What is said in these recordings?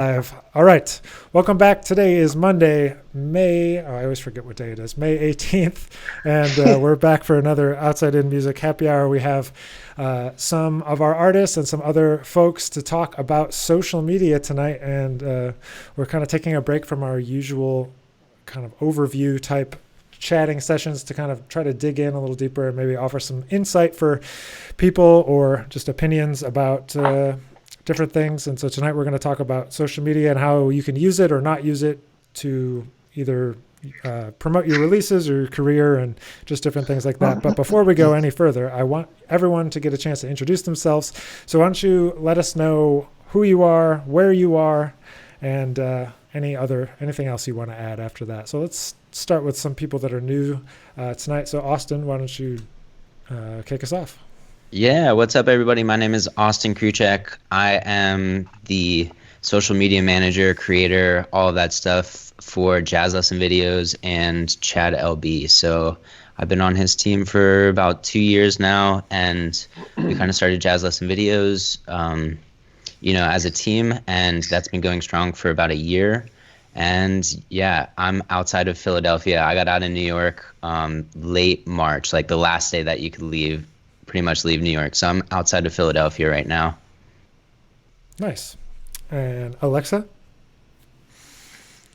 All right. Welcome back. Today is Monday, I always forget what day it is, May 18th. And we're back for another Outside In Music Happy Hour. We have some of our artists and some other folks to talk about social media tonight. And we're kind of taking a break from our usual kind of overview type chatting sessions to kind of try to dig in a little deeper and maybe offer some insight for people or just opinions about different things. And so tonight we're going to talk about social media and how you can use it or not use it to either promote your releases or your career and just different things like that. But before we go any further, I want everyone to get a chance to introduce themselves. So why don't you let us know who you are, where you are, and anything else you want to add after that. So let's start with some people that are new tonight. So Austin, why don't you kick us off? Yeah, what's up, everybody? My name is Austin Kruzcek. I am the social media manager, creator, all of that stuff for Jazz Lesson Videos and Chad LB. So I've been on his team for about 2 years now, and we kind of started Jazz Lesson Videos, as a team, and that's been going strong for about a year. And yeah, I'm outside of Philadelphia. I got out in New York late March, like the last day that you could pretty much leave New York. So I'm outside of Philadelphia right now. Nice. And Alexa?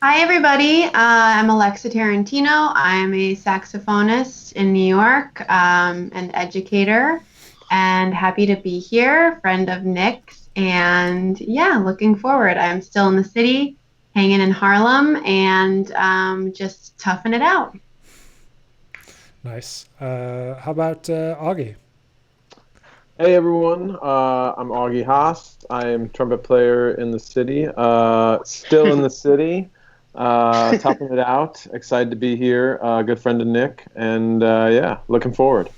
Hi, everybody. I'm Alexa Tarantino. I'm a saxophonist in New York, an educator, and happy to be here, friend of Nick's. And yeah, looking forward. I'm still in the city, hanging in Harlem, and just toughing it out. Nice. How about Augie? Hey everyone, I'm Augie Haas. I am trumpet player in the city, still in the city, topping it out. Excited to be here, good friend of Nick, and yeah, looking forward.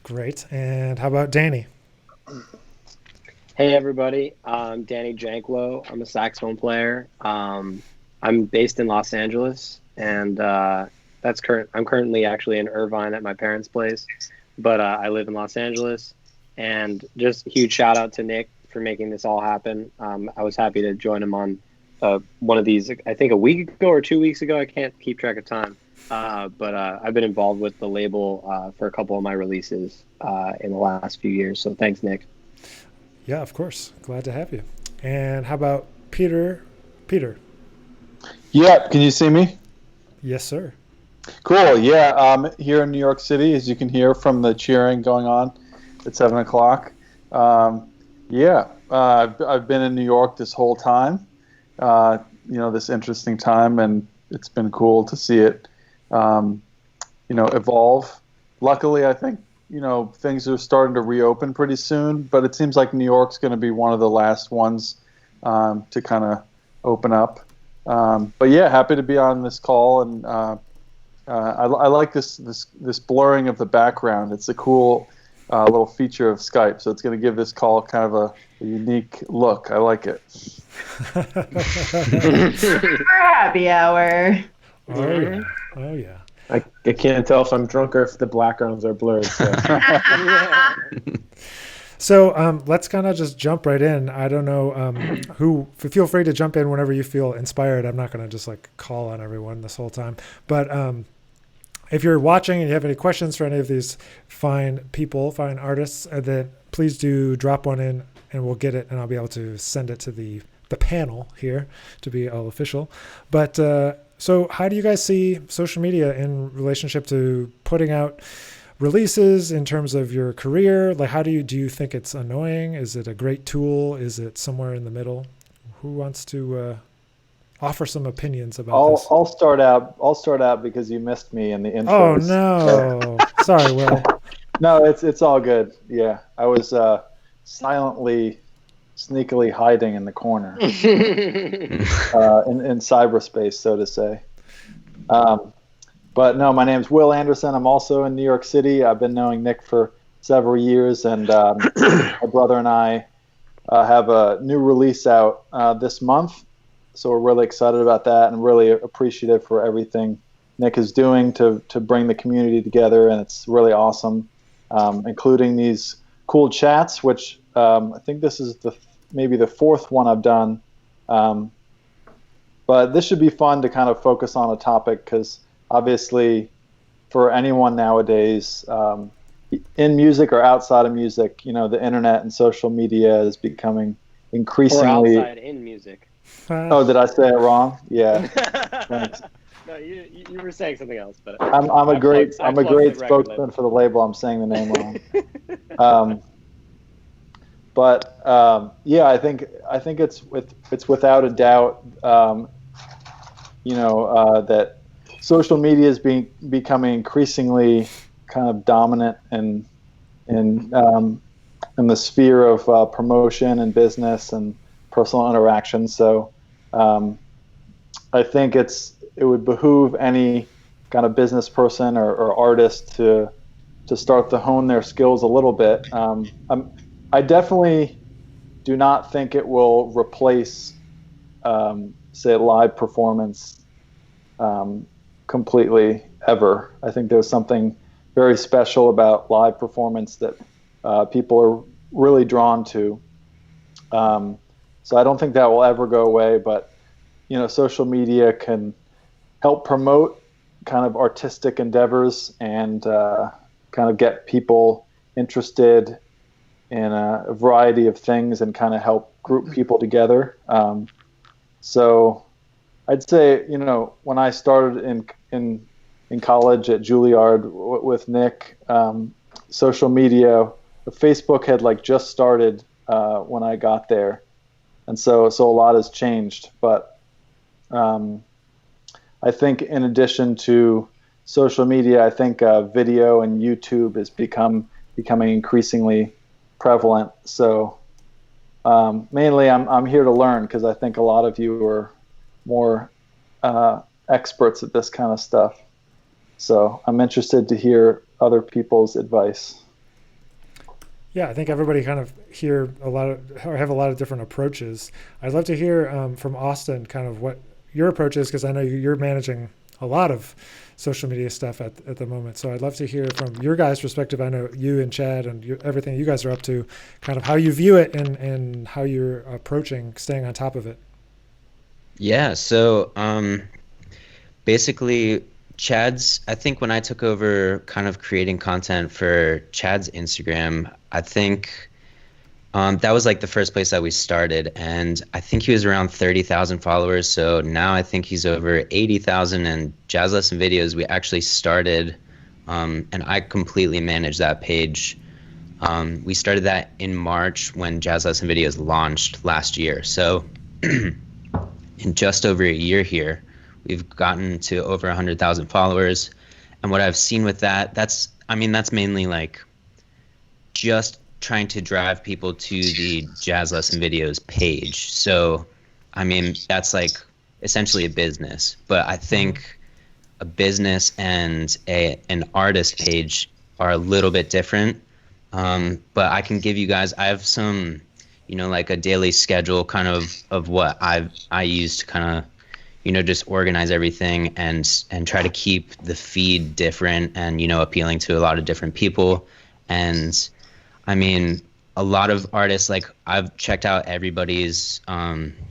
Great. And how about Danny? Hey everybody, I'm Danny Janklow. I'm a saxophone player. I'm based in Los Angeles, and I'm currently actually in Irvine at my parents' place. But I live in Los Angeles, and just a huge shout out to Nick for making this all happen. I was happy to join him on one of these, I think a week ago or 2 weeks ago. I can't keep track of time. But I've been involved with the label for a couple of my releases in the last few years. So thanks, Nick. Yeah, of course. Glad to have you. And how about Peter? Peter? Yeah, can you see me? Yes, sir. Cool. Yeah, here in New York City, as you can hear from the cheering going on at 7 o'clock. I've been in New York this whole time, this interesting time, and it's been cool to see it, evolve. Luckily, I think, things are starting to reopen pretty soon, but it seems like New York's going to be one of the last ones to kind of open up. But yeah, happy to be on this call, and I like this blurring of the background. It's a cool little feature of Skype, so it's going to give this call kind of a unique look. I like it. For happy hour. Oh yeah. I can't tell if I'm drunk or if the backgrounds are blurred. So. So let's kind of just jump right in. I don't know feel free to jump in whenever you feel inspired. I'm not going to just call on everyone this whole time. But if you're watching and you have any questions for any of these fine artists, then please do drop one in and we'll get it, and I'll be able to send it to the panel here to be all official. But so how do you guys see social media in relationship to putting out releases in terms of your career? How do you think it's annoying? Is it a great tool? Is it somewhere in the middle? Who wants to offer some opinions about this? I'll start out because you missed me in the intro. Oh no. Sorry, Will. No, it's all good. Yeah. I was silently, sneakily hiding in the corner in cyberspace, so to say. But no, my name's Will Anderson. I'm also in New York City. I've been knowing Nick for several years, and my brother and I have a new release out this month. So we're really excited about that and really appreciative for everything Nick is doing to bring the community together, and it's really awesome, including these cool chats, which I think this is maybe the fourth one I've done. But this should be fun to kind of focus on a topic because obviously for anyone nowadays, in music or outside of music, the internet and social media is becoming increasingly. Or outside in music. Oh, did I say it wrong? Yeah. No, you were saying something else, but I'm a great spokesman for the label. I'm saying the name wrong. But yeah, I think it's without a doubt, that social media is becoming increasingly kind of dominant in the sphere of promotion and business and personal interaction. So I think it would behoove any kind of business person or artist to start to hone their skills a little bit. I definitely do not think it will replace, say, live performance completely ever. I think there's something very special about live performance that people are really drawn to. So I don't think that will ever go away, but social media can help promote kind of artistic endeavors and kind of get people interested in a variety of things and kind of help group people together. So I'd say, when I started in college at Juilliard with Nick, social media, Facebook had just started when I got there. And so a lot has changed, but I think in addition to social media, I think video and YouTube is becoming increasingly prevalent. So mainly I'm here to learn because I think a lot of you are more experts at this kind of stuff. So I'm interested to hear other people's advice. Yeah, I think everybody kind of have a lot of different approaches. I'd love to hear from Austin kind of what your approach is, because I know you're managing a lot of social media stuff at the moment. So I'd love to hear from your guys' perspective. I know you and Chad and everything you guys are up to, kind of how you view it and how you're approaching staying on top of it. Yeah, so basically I think when I took over kind of creating content for Chad's Instagram, I think that was the first place that we started, and I think he was around 30,000 followers. So now I think he's over 80,000. And Jazz Lesson Videos, we actually started, and I completely managed that page. We started that in March when Jazz Lesson Videos launched last year. So in just over a year here, we've gotten to over 100,000 followers. And what I've seen with that's mainly just trying to drive people to the Jazz Lesson Videos page. So, that's essentially a business. But I think a business and an artist page are a little bit different. But I can give you guys, I have some, a daily schedule kind of what I use to kind of, just organize everything and try to keep the feed different and, appealing to a lot of different people. And a lot of artists, I've checked out everybody's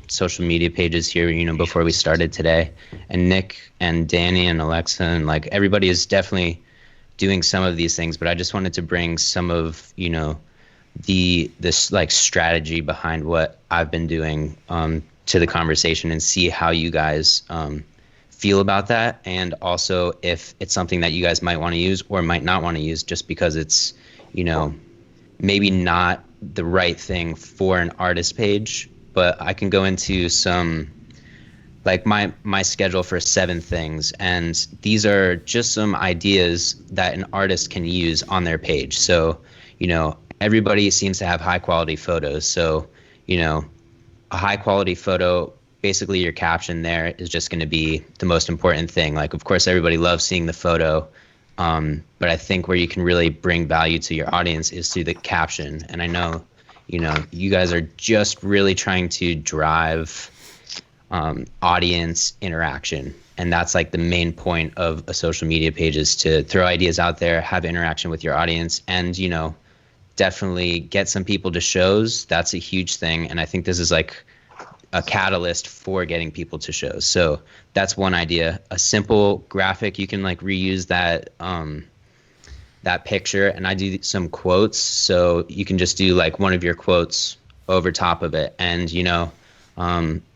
social media pages here, before we started today. And Nick and Danny and Alexa and everybody is definitely doing some of these things. But I just wanted to bring some of, this strategy behind what I've been doing to the conversation and see how you guys feel about that. And also if it's something that you guys might want to use or might not want to use just because it's, maybe not the right thing for an artist page. But I can go into some my schedule for 7 things, and these are just some ideas that an artist can use on their page. So everybody seems to have high quality photos. So a high quality photo, basically your caption there is just going to be the most important thing. Of course everybody loves seeing the photo, but I think where you can really bring value to your audience is through the caption. And I know, you guys are just really trying to drive audience interaction. And that's the main point of a social media page, is to throw ideas out there, have interaction with your audience, and, definitely get some people to shows. That's a huge thing. And I think this is like a catalyst for getting people to shows. So that's one idea. A simple graphic, you can like reuse that that picture, and I do some quotes. So you can just do like one of your quotes over top of it. And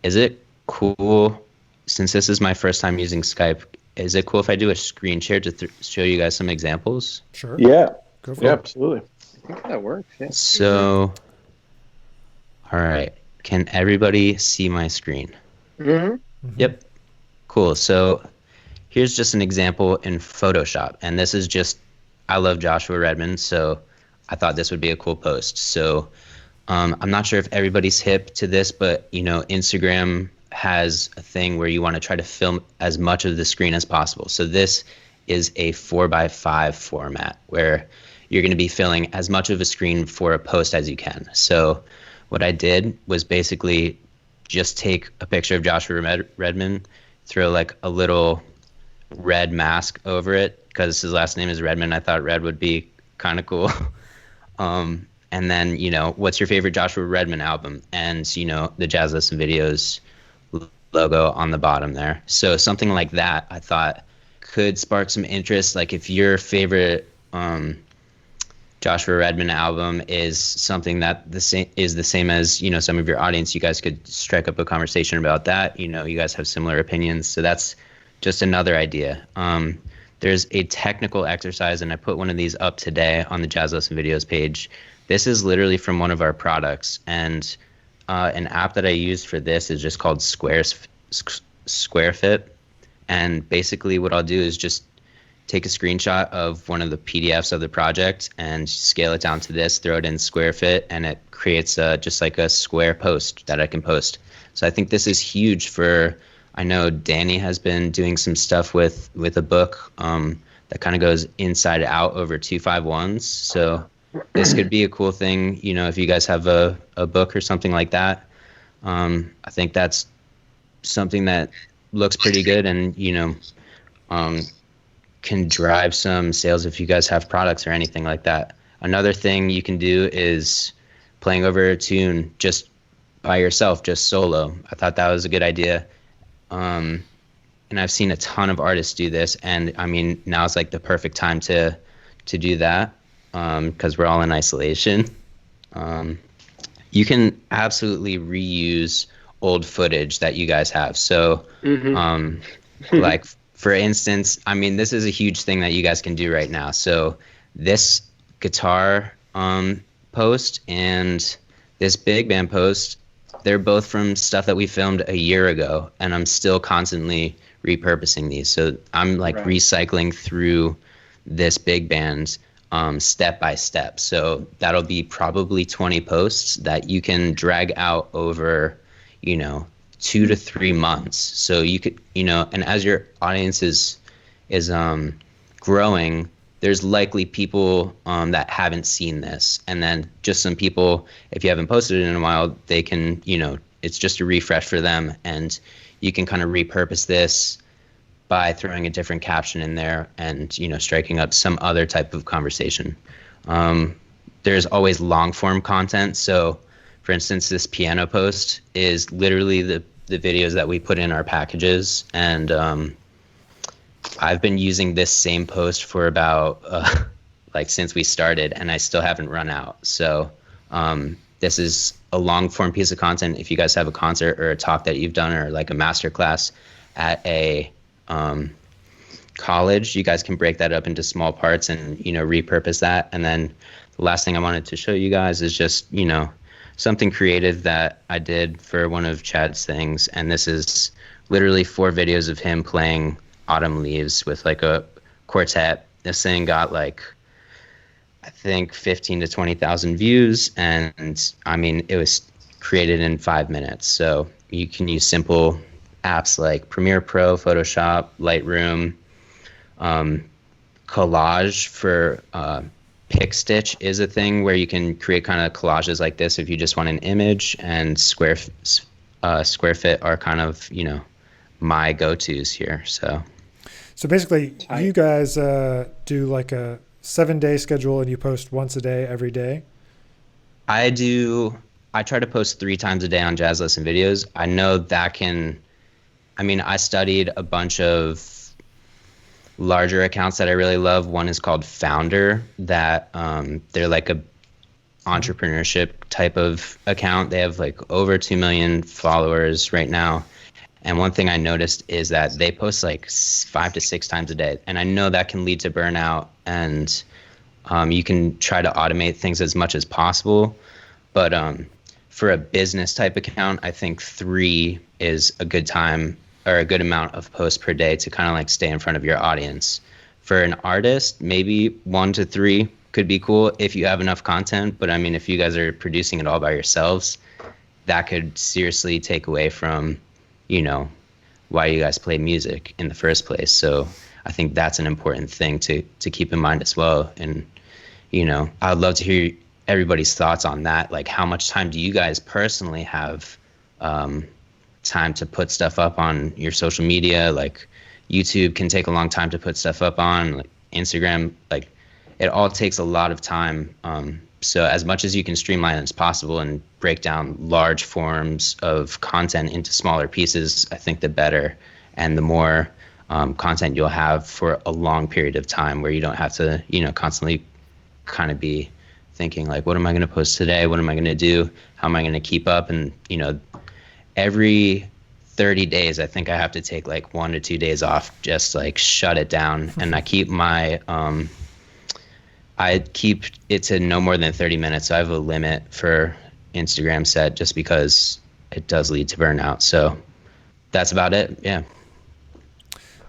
is it cool, since this is my first time using Skype, is it cool if I do a screen share to show you guys some examples? Sure. Yeah. Go for Yeah, it. absolutely. I think that works. Yeah. So, all right. Can everybody see my screen? Mm-hmm. Yep. Cool. So here's just an example in Photoshop. And this is just, I love Joshua Redmond, so I thought this would be a cool post. So I'm not sure if everybody's hip to this, but Instagram has a thing where you want to try to film as much of the screen as possible. So this is a 4:5 format where you're going to be filling as much of a screen for a post as you can. So what I did was basically just take a picture of Joshua Redmond, throw like a little red mask over it because his last name is Redmond. I thought red would be kind of cool. And then, what's your favorite Joshua Redmond album? And, the Jazz Listen Videos logo on the bottom there. So something like that, I thought could spark some interest. Like if your favorite Joshua Redmond album is something that is the same as, some of your audience, you guys could strike up a conversation about that. You guys have similar opinions. So that's just another idea. There's a technical exercise, and I put one of these up today on the Jazz Lesson Videos page. This is literally from one of our products, and an app that I used for this is just called SquareFit. And basically what I'll do is just take a screenshot of one of the PDFs of the project and scale it down to this, throw it in SquareFit, and it creates just like a square post that I can post. So I think this is huge for, I know Danny has been doing some stuff with a book that kind of goes inside out over 251s. So this could be a cool thing, if you guys have a book or something like that. I think that's something that looks pretty good and, can drive some sales if you guys have products or anything like that. Another thing you can do is playing over a tune just by yourself, just solo. I thought that was a good idea. And I've seen a ton of artists do this, and I mean, now is like the perfect time to do that, because we're all in isolation. You can absolutely reuse old footage that you guys have. So, like for instance, I mean, this is a huge thing that you guys can do right now. So this guitar post and this big band post, they're both from stuff that we filmed a year ago, and I'm still constantly repurposing these. So I'm like recycling through this big band step by step. So that'll be probably 20 posts that you can drag out over, 2 to 3 months. So you could, and as your audience is growing, there's likely people that haven't seen this. And then just some people, if you haven't posted it in a while, they can, it's just a refresh for them. And you can kind of repurpose this by throwing a different caption in there and, striking up some other type of conversation. There's always long form content. So for instance, this piano post is literally the videos that we put in our packages. And I've been using this same post for about since we started, and I still haven't run out. So this is a long form piece of content. If you guys have a concert or a talk that you've done or like a master class at a college, you guys can break that up into small parts and, repurpose that. And then the last thing I wanted to show you guys is just, something creative that I did for one of Chad's things. And this is literally 4 videos of him playing Autumn Leaves with like a quartet. This thing got like, I think 15 to 20,000 views. And I mean, it was created in 5 minutes. So you can use simple apps like Premiere Pro, Photoshop, Lightroom, collage for pick stitch is a thing where you can create kind of collages like this if you just want an image, and SquareFit are kind of, my go-tos here. So basically you guys do like a 7-day schedule and you post once a day every day? I try to post 3 times a day on Jazz Lesson Videos. I know that I studied a bunch of larger accounts that I really love. One is called Founder, that they're like a entrepreneurship type of account. They have like over 2 million followers right now. And one thing I noticed is that they post like 5 to 6 times a day. And I know that can lead to burnout, and you can try to automate things as much as possible. But for a business type account, I think 3 is a good time, or a good amount of posts per day to kind of like stay in front of your audience. For an artist, maybe 1 to 3 could be cool if you have enough content. But I mean, if you guys are producing it all by yourselves, that could seriously take away from, why you guys play music in the first place. So I think that's an important thing to keep in mind as well. And, I'd love to hear everybody's thoughts on that. Like, how much time do you guys personally have time to put stuff up on your social media? Like, YouTube can take a long time to put stuff up on, like Instagram, like it all takes a lot of time. So as much as you can streamline as possible and break down large forms of content into smaller pieces, I think the better, and the more content you'll have for a long period of time, where you don't have to, constantly kind of be thinking like, what am I going to post today? What am I going to do? How am I going to keep up? And, every 30 days, I think I have to take like 1 to 2 days off, just like shut it down. And I keep it to no more than 30 minutes. So I have a limit for Instagram set, just because it does lead to burnout. So that's about it. Yeah.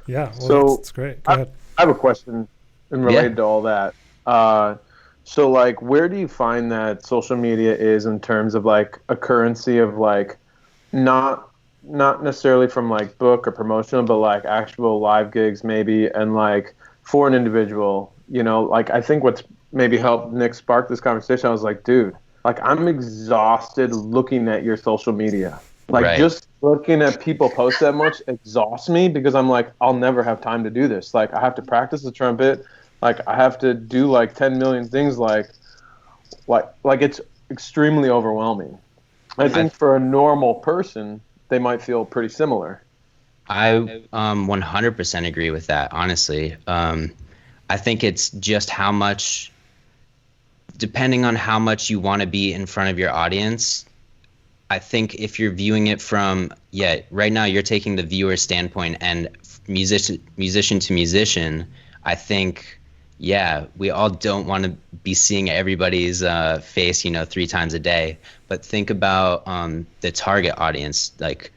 Yeah. Well, So that's great. Go ahead. I have a question related to all that. So like, where do you find that social media is in terms of like a currency of like, not necessarily from like book or promotional, but like actual live gigs maybe, and like for an individual, like I think what's maybe helped Nick spark this conversation, I was like, dude, like I'm exhausted looking at your social media. Like Right. Just looking at people post that much exhausts me, because I'm like, I'll never have time to do this. Like I have to practice the trumpet. Like I have to do like 10 million things. Like it's extremely overwhelming. I think for a normal person, they might feel pretty similar. I 100% agree with that, honestly. I think it's just how much, depending on how much you want to be in front of your audience. I think if you're viewing it from, right now you're taking the viewer standpoint, and musician to musician, I think, we all don't want to be seeing everybody's face, 3 times a day. But think about the target audience. Like,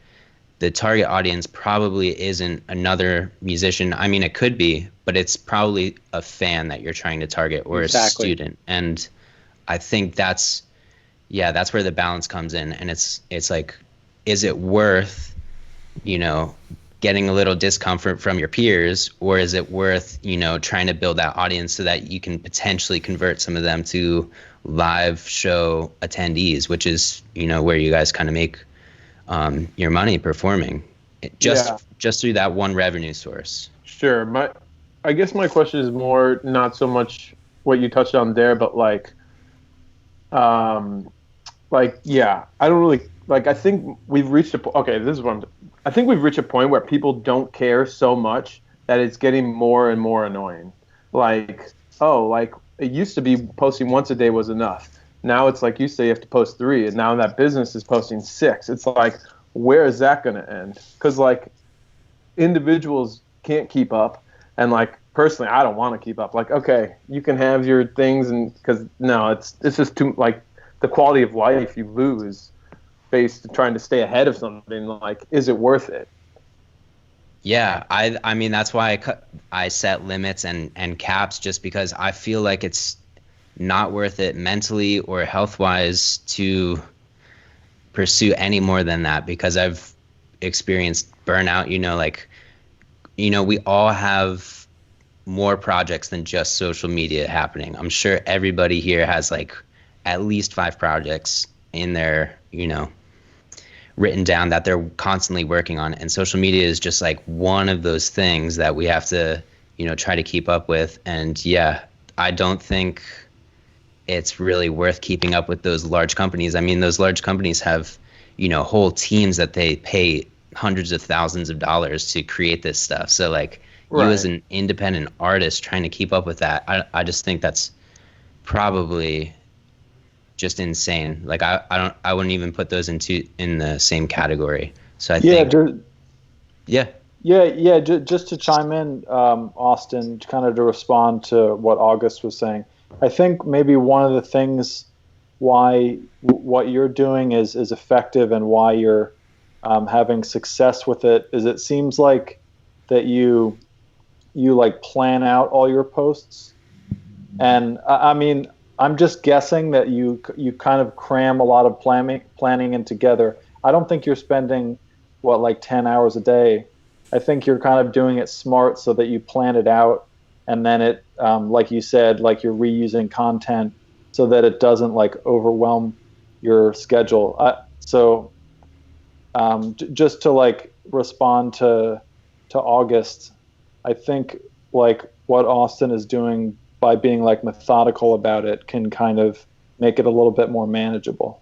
the target audience probably isn't another musician. I mean, it could be, but it's probably a fan that you're trying to target, or Exactly. a student. And I think that's where the balance comes in. And it's like, is it worth, getting a little discomfort from your peers, or is it worth, trying to build that audience so that you can potentially convert some of them to live show attendees, which is, where you guys kind of make your money performing, just through that one revenue source. Sure. I guess my question is more not so much what you touched on there, but I don't really like. I think we've reached I think we've reached a point where people don't care so much that it's getting more and more annoying. Like, it used to be posting once a day was enough. Now it's like you say you have to post 3, and now that business is posting 6. It's like, where is that going to end? Because like individuals can't keep up, and like personally, I don't want to keep up. Like, okay, you can have your things, and because no, it's just too, like, the quality of life you lose based on trying to stay ahead of something. Like, is it worth it? Yeah, I mean, that's why I set limits and caps, just because I feel like it's not worth it mentally or health-wise to pursue any more than that, because I've experienced burnout. We all have more projects than just social media happening. I'm sure everybody here has like at least 5 projects in their, written down that they're constantly working on, and social media is just like one of those things that we have to, try to keep up with. And I don't think it's really worth keeping up with those large companies. I mean, those large companies have, whole teams that they pay hundreds of thousands of dollars to create this stuff. So like you as an independent artist trying to keep up with that, I just think that's probably just insane. Like I wouldn't even put those in the same category. So I think just to chime in, Austin, kind of to respond to what August was saying, I think maybe one of the things why what you're doing is effective and why you're having success with it is it seems like that you like plan out all your posts. And I mean, I'm just guessing that you kind of cram a lot of planning in together. I don't think you're spending, 10 hours a day. I think you're kind of doing it smart so that you plan it out, and then it, like you said, like you're reusing content so that it doesn't like overwhelm your schedule. Just to like respond to August, I think like what Austin is doing by being like methodical about it can kind of make it a little bit more manageable.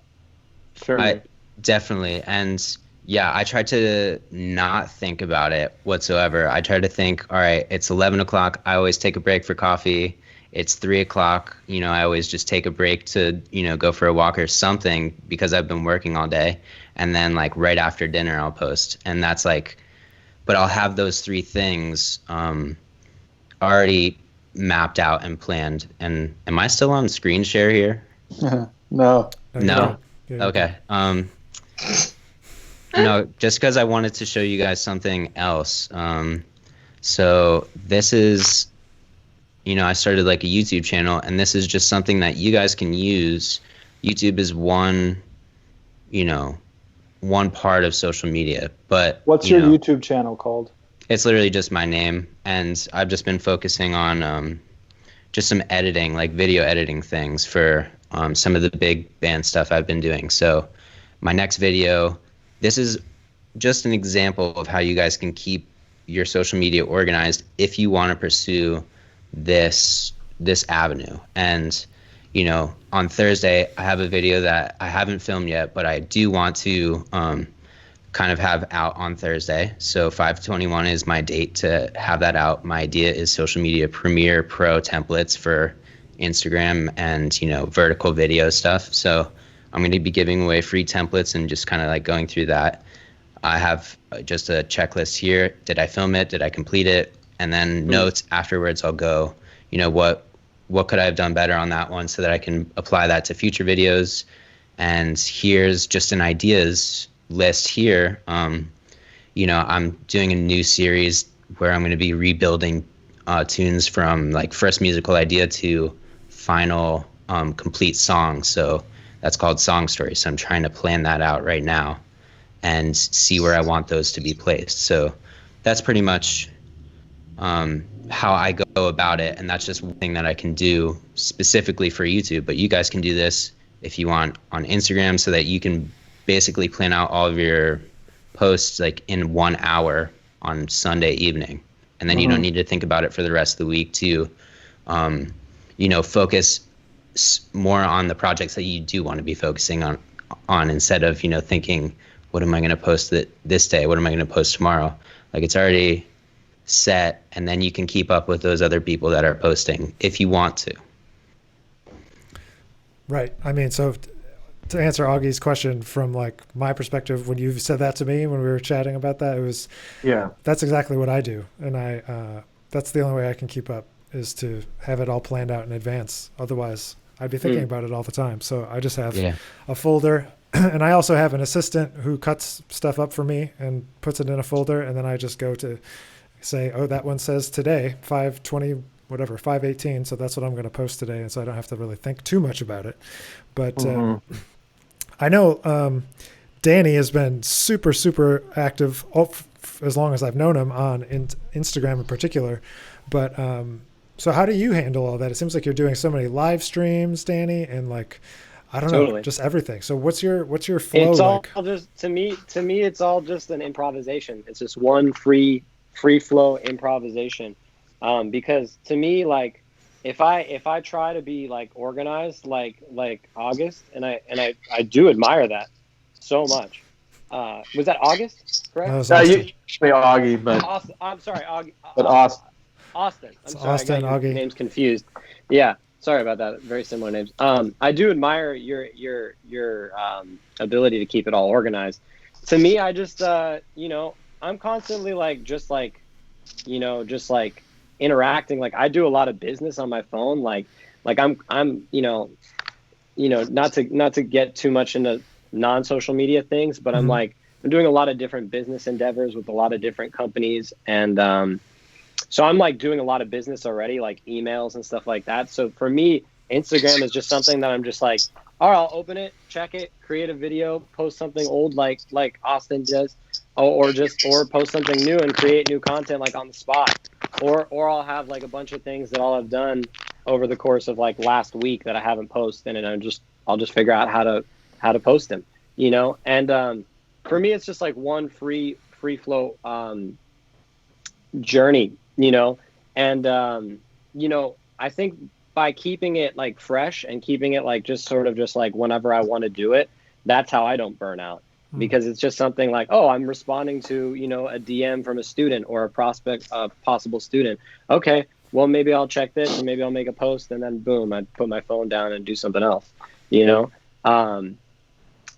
Sure. Definitely. And yeah, I try to not think about it whatsoever. I try to think, all right, it's 11 o'clock. I always take a break for coffee. It's 3 o'clock. I always just take a break to, go for a walk or something because I've been working all day. And then like right after dinner, I'll post. And that's like, but I'll have those three things already mapped out and planned. And am I still on screen share here? No. No. Okay. No, just because I wanted to show you guys something else. So this is, I started like a YouTube channel, and this is just something that you guys can use. YouTube is one part of social media, but what's your YouTube channel called? It's literally just my name, and I've just been focusing on just some editing, like video editing things for some of the big band stuff I've been doing. So my next video, this is just an example of how you guys can keep your social media organized if you want to pursue this avenue. And on Thursday I have a video that I haven't filmed yet, but I do want to kind of have out on Thursday. So 5/21 is my date to have that out. My idea is social media Premiere Pro templates for Instagram and vertical video stuff. So I'm going to be giving away free templates and just kind of like going through that. I have just a checklist here. Did I film it? Did I complete it? And then notes afterwards. I'll go, what could I have done better on that one so that I can apply that to future videos. And here's just an ideas list here. I'm doing a new series where I'm going to be rebuilding tunes from like first musical idea to final complete song. So that's called Song Story. So I'm trying to plan that out right now and see where I want those to be placed. So that's pretty much how I go about it. And that's just one thing that I can do specifically for YouTube. But you guys can do this if you want on Instagram, so that you can basically plan out all of your posts like in 1 hour on Sunday evening. And then you don't need to think about it for the rest of the week to, focus more on the projects that you do want to be focusing on instead of, thinking, what am I going to post this day? What am I going to post tomorrow? Like it's already set, and then you can keep up with those other people that are posting if you want to. Right. I mean, so to answer Augie's question from like my perspective, when you said that to me, when we were chatting about that, it was, that's exactly what I do. And that's the only way I can keep up is to have it all planned out in advance. Otherwise I'd be thinking about it all the time. So I just have a folder, and I also have an assistant who cuts stuff up for me and puts it in a folder. And then I just go to say, oh, that one says today, 5/20, whatever, 5/18. So that's what I'm going to post today. And so I don't have to really think too much about it. But I know Danny has been super, super active as long as I've known him on Instagram in particular. But so how do you handle all that? It seems like you're doing so many live streams, Danny, and like, I don't know, just everything. So what's your flow like? It's all just, to me, it's all just an improvisation. It's just one free flow improvisation. Because to me, like, if I try to be like organized like August, and I do admire that so much. Was that August? That Correct? was Yeah, you Austin. asked me Augie, but Austin, I'm sorry, Augie, Austin. Austin. It's I'm sorry, I Austin, got your Augie. names confused. Yeah, sorry about that. Very similar names. I do admire your ability to keep it all organized. To me, I just I'm constantly like just like just like interacting. Like I do a lot of business on my phone. Like I'm not to get too much into non-social media things, but Mhm. I'm doing a lot of different business endeavors with a lot of different companies, and so I'm like doing a lot of business already, like emails and stuff like that. So for me, Instagram is just something that I'm just like, all right, I'll open it, check it, create a video, post something old like Austin does, or post something new and create new content like on the spot, or I'll have like a bunch of things that I'll have done over the course of like last week that I haven't posted, and I'll just figure out how to post them, And for me, it's just like one free flow journey, and I think by keeping it like fresh and keeping it like just sort of just like whenever I want to do it, that's how I don't burn out. Because it's just something like, oh, I'm responding to a DM from a student or a possible student. Okay, well, maybe I'll check this and maybe I'll make a post, and then boom, I put my phone down and do something else.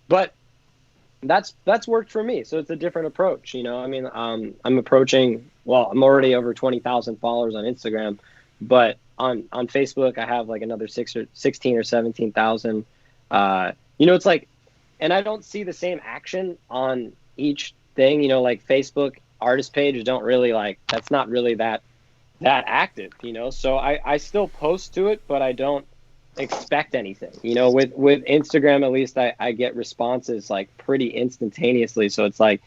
But that's worked for me. So it's a different approach. I mean, I'm approaching, well, I'm already over 20,000 followers on Instagram, but on Facebook, I have like another 16 or 17,000. It's like, and I don't see the same action on each thing, like Facebook artist page don't really like, that's not really that active, so I still post to it, but I don't expect anything, with Instagram. At least I get responses like pretty instantaneously, so it's like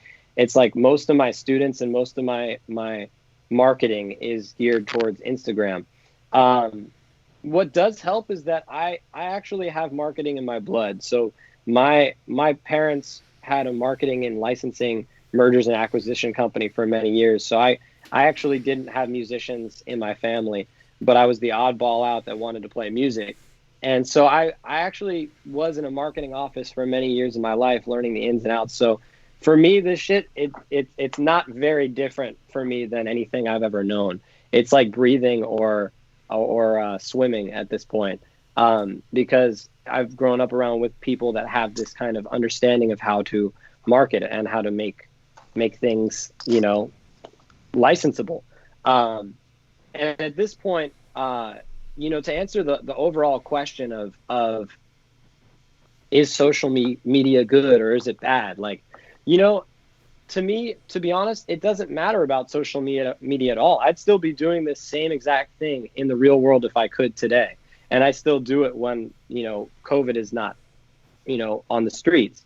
most of my students and most of my marketing is geared towards Instagram. What does help is that I actually have marketing in my blood. So my parents had a marketing and licensing mergers and acquisition company for many years, so I actually didn't have musicians in my family, but I was the oddball out that wanted to play music. And so I actually was in a marketing office for many years of my life, learning the ins and outs. So for me, this shit, it's not very different for me than anything I've ever known. It's like breathing or swimming at this point, because I've grown up around with people that have this kind of understanding of how to market and how to make things, licensable. And at this point, to answer the overall question of is social media good or is it bad? Like, to me, to be honest, it doesn't matter about social media at all. I'd still be doing this same exact thing in the real world if I could today. And I still do it when, COVID is not, on the streets.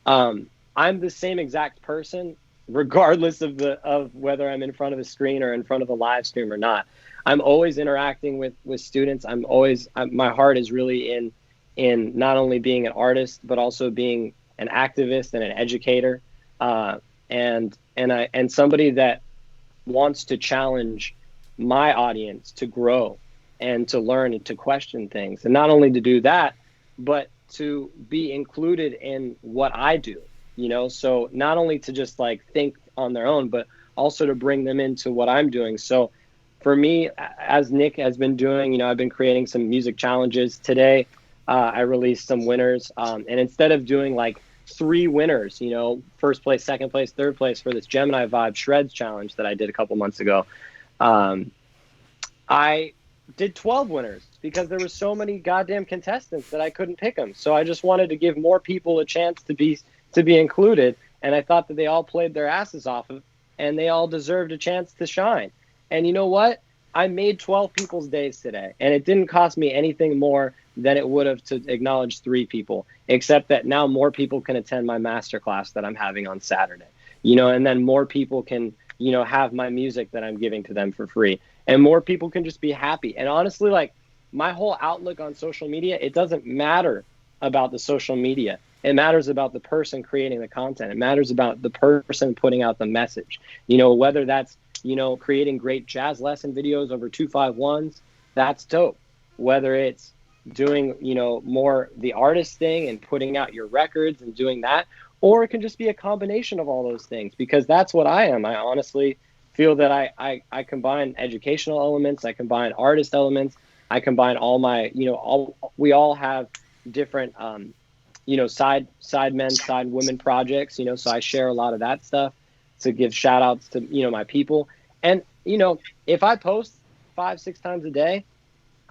I'm the same exact person, regardless of whether I'm in front of a screen or in front of a live stream or not. I'm always interacting with students. My heart is really in not only being an artist, but also being an activist and an educator, and somebody that wants to challenge my audience to grow and to learn and to question things. And not only to do that, but to be included in what I do, so not only to just like think on their own, but also to bring them into what I'm doing. So for me, as Nick has been doing, I've been creating some music challenges. Today, I released some winners. And instead of doing like 3 winners, first place, second place, third place for this Gemini Vibe Shreds challenge that I did a couple months ago, I did 12 winners because there were so many goddamn contestants that I couldn't pick them. So I just wanted to give more people a chance to be included. And I thought that they all played their asses off, and they all deserved a chance to shine. And you know what? I made 12 people's days today, and it didn't cost me anything more than it would have to acknowledge 3 people, except that now more people can attend my masterclass that I'm having on Saturday, and then more people can, have my music that I'm giving to them for free, and more people can just be happy. And honestly, like, my whole outlook on social media, it doesn't matter about the social media. It matters about the person creating the content. It matters about the person putting out the message, whether that's, creating great jazz lesson videos over 251s, that's dope. Whether it's doing, more the artist thing and putting out your records and doing that, or it can just be a combination of all those things, because that's what I am. I honestly feel that I combine educational elements, I combine artist elements, I combine all my, we all have different, side men, side women projects, so I share a lot of that stuff to give shout outs to, my people. And, if I post 5-6 times a day,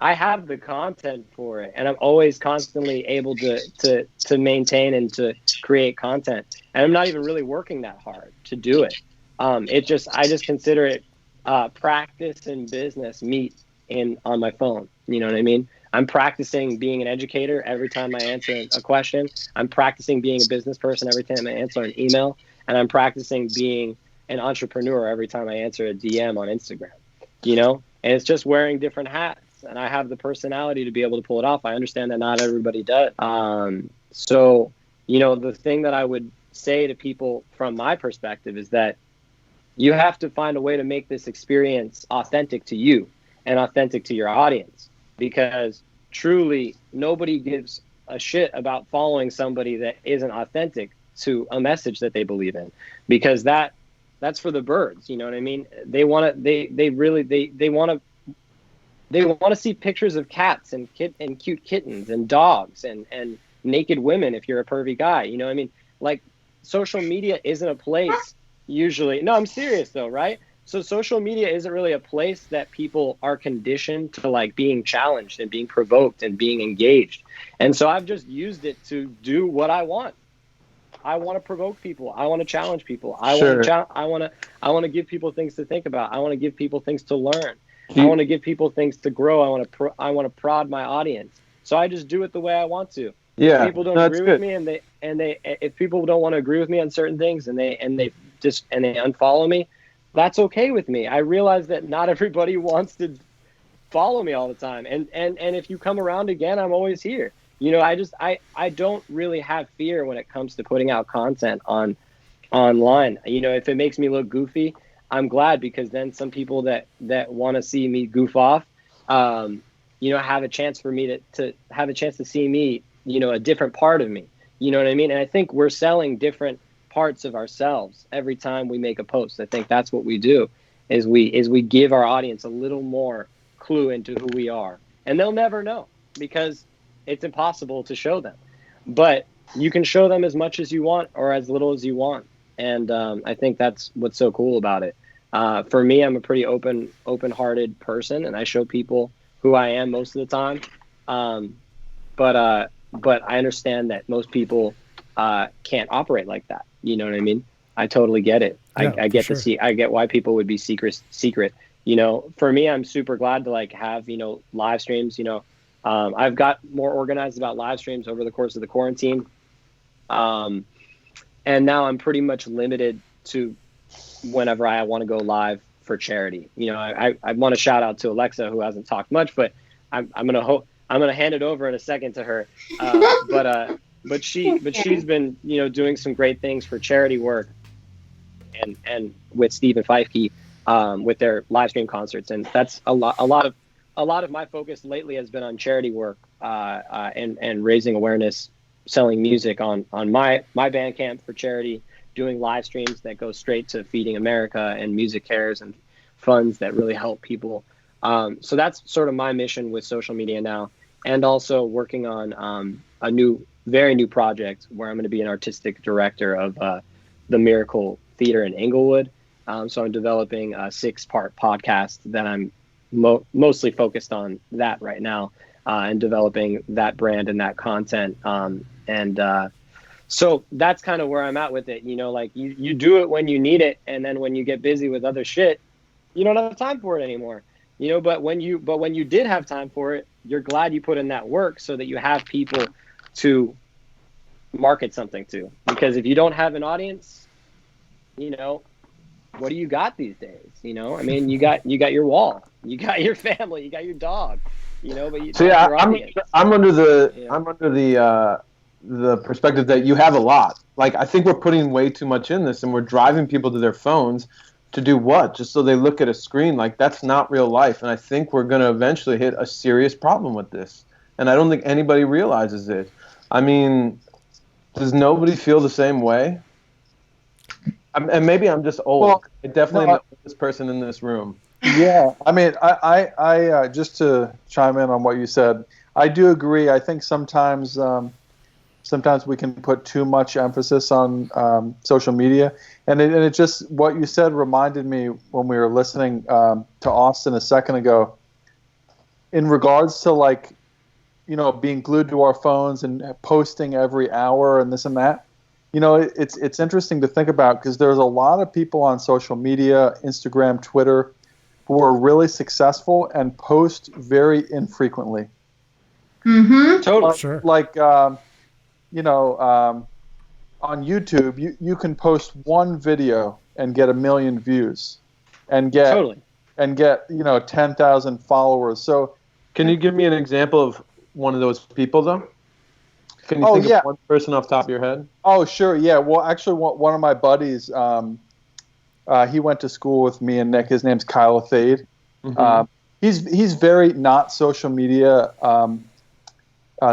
I have the content for it, and I'm always constantly able to maintain and to create content. And I'm not even really working that hard to do it. I just consider it practice and business meet on my phone. You know what I mean? I'm practicing being an educator every time I answer a question. I'm practicing being a business person every time I answer an email, and I'm practicing being an entrepreneur every time I answer a DM on Instagram. And it's just wearing different hats. And I have the personality to be able to pull it off. I understand that not everybody does. So, the thing that I would say to people from my perspective is that you have to find a way to make this experience authentic to you and authentic to your audience, because truly nobody gives a shit about following somebody that isn't authentic to a message that they believe in, because that's for the birds. You know what I mean? They want to see pictures of cats and cute kittens and dogs and naked women if you're a pervy guy. You know what I mean? Like, social media isn't a place usually. No, I'm serious though, right? So social media isn't really a place that people are conditioned to, like, being challenged and being provoked and being engaged. And so I've just used it to do what I want. I want to provoke people. I want to challenge people. I want to give people things to think about. I want to give people things to learn. I want to give people things to grow. I want to prod my audience. So I just do it the way I want to. Yeah, if people don't agree with me, and if people don't want to agree with me on certain things, and they unfollow me, that's okay with me. I realize that not everybody wants to follow me all the time, and if you come around again, I'm always here. I don't really have fear when it comes to putting out content online. If it makes me look goofy, I'm glad, because then some people that want to see me goof off, have a chance for me to have a chance to see me, a different part of me. You know what I mean? And I think we're selling different parts of ourselves every time we make a post. I think that's what we do, is we give our audience a little more clue into who we are, and they'll never know, because it's impossible to show them. But you can show them as much as you want or as little as you want. And I think that's what's so cool about it. For me, I'm a pretty open-hearted person, and I show people who I am most of the time. But I understand that most people can't operate like that. You know what I mean? I totally get it. Yeah, I get sure. I get why people would be secret. For me, I'm super glad to, like, have, live streams. I've got more organized about live streams over the course of the quarantine. And now I'm pretty much limited to whenever I want to go live for charity. I want to shout out to Alexa, who hasn't talked much, but I'm gonna hand it over in a second to her. But she's been, doing some great things for charity work, and with Steve and Feifke, with their live stream concerts. And that's a lot of my focus lately has been on charity work, and raising awareness, selling music on my Bandcamp for charity, doing live streams that go straight to Feeding America and Music Cares and funds that really help people. So that's sort of my mission with social media now, and also working on a very new project where I'm going to be an artistic director of the Miracle Theater in Inglewood. So I'm developing a 6-part podcast that I'm mostly focused on that right now, and developing that brand and that content. So that's kind of where I'm at with it. Like, you do it when you need it, and then when you get busy with other shit, you don't have time for it anymore. But when you did have time for it, you're glad you put in that work so that you have people to market something to. Because if you don't have an audience, what do you got these days? I mean, you got your wall, you got your family, you got your dog, but So yeah, I'm under the perspective that you have a lot. Like, I think we're putting way too much in this, and we're driving people to their phones To do what? Just so they look at a screen? Like, that's not real life. And I think we're going to eventually hit a serious problem with this. And I don't think anybody realizes it. I mean, does nobody feel the same way? And maybe I'm just old. Well, I definitely am the oldest person in this room. Yeah, I mean, I just to chime in on what you said, I do agree. I think sometimes we can put too much emphasis on social media, and it just, what you said reminded me when we were listening to Austin a second ago, in regards to, like, you know, being glued to our phones and posting every hour and this and that. You know, it's interesting to think about, because there's a lot of people on social media, Instagram, Twitter, who are really successful and post very infrequently. Mm-hmm. Totally. Sure. Like, you know, on YouTube, you can post one video and get 1 million views, and get Totally. you know, 10,000 followers. So, Can you give me an example of one of those people, though? Can you think of one person off the top of your head? Oh, sure, yeah. Well, actually, one of my buddies, he went to school with me and Nick. His name's Kyle Thade. Mm-hmm. He's very not social media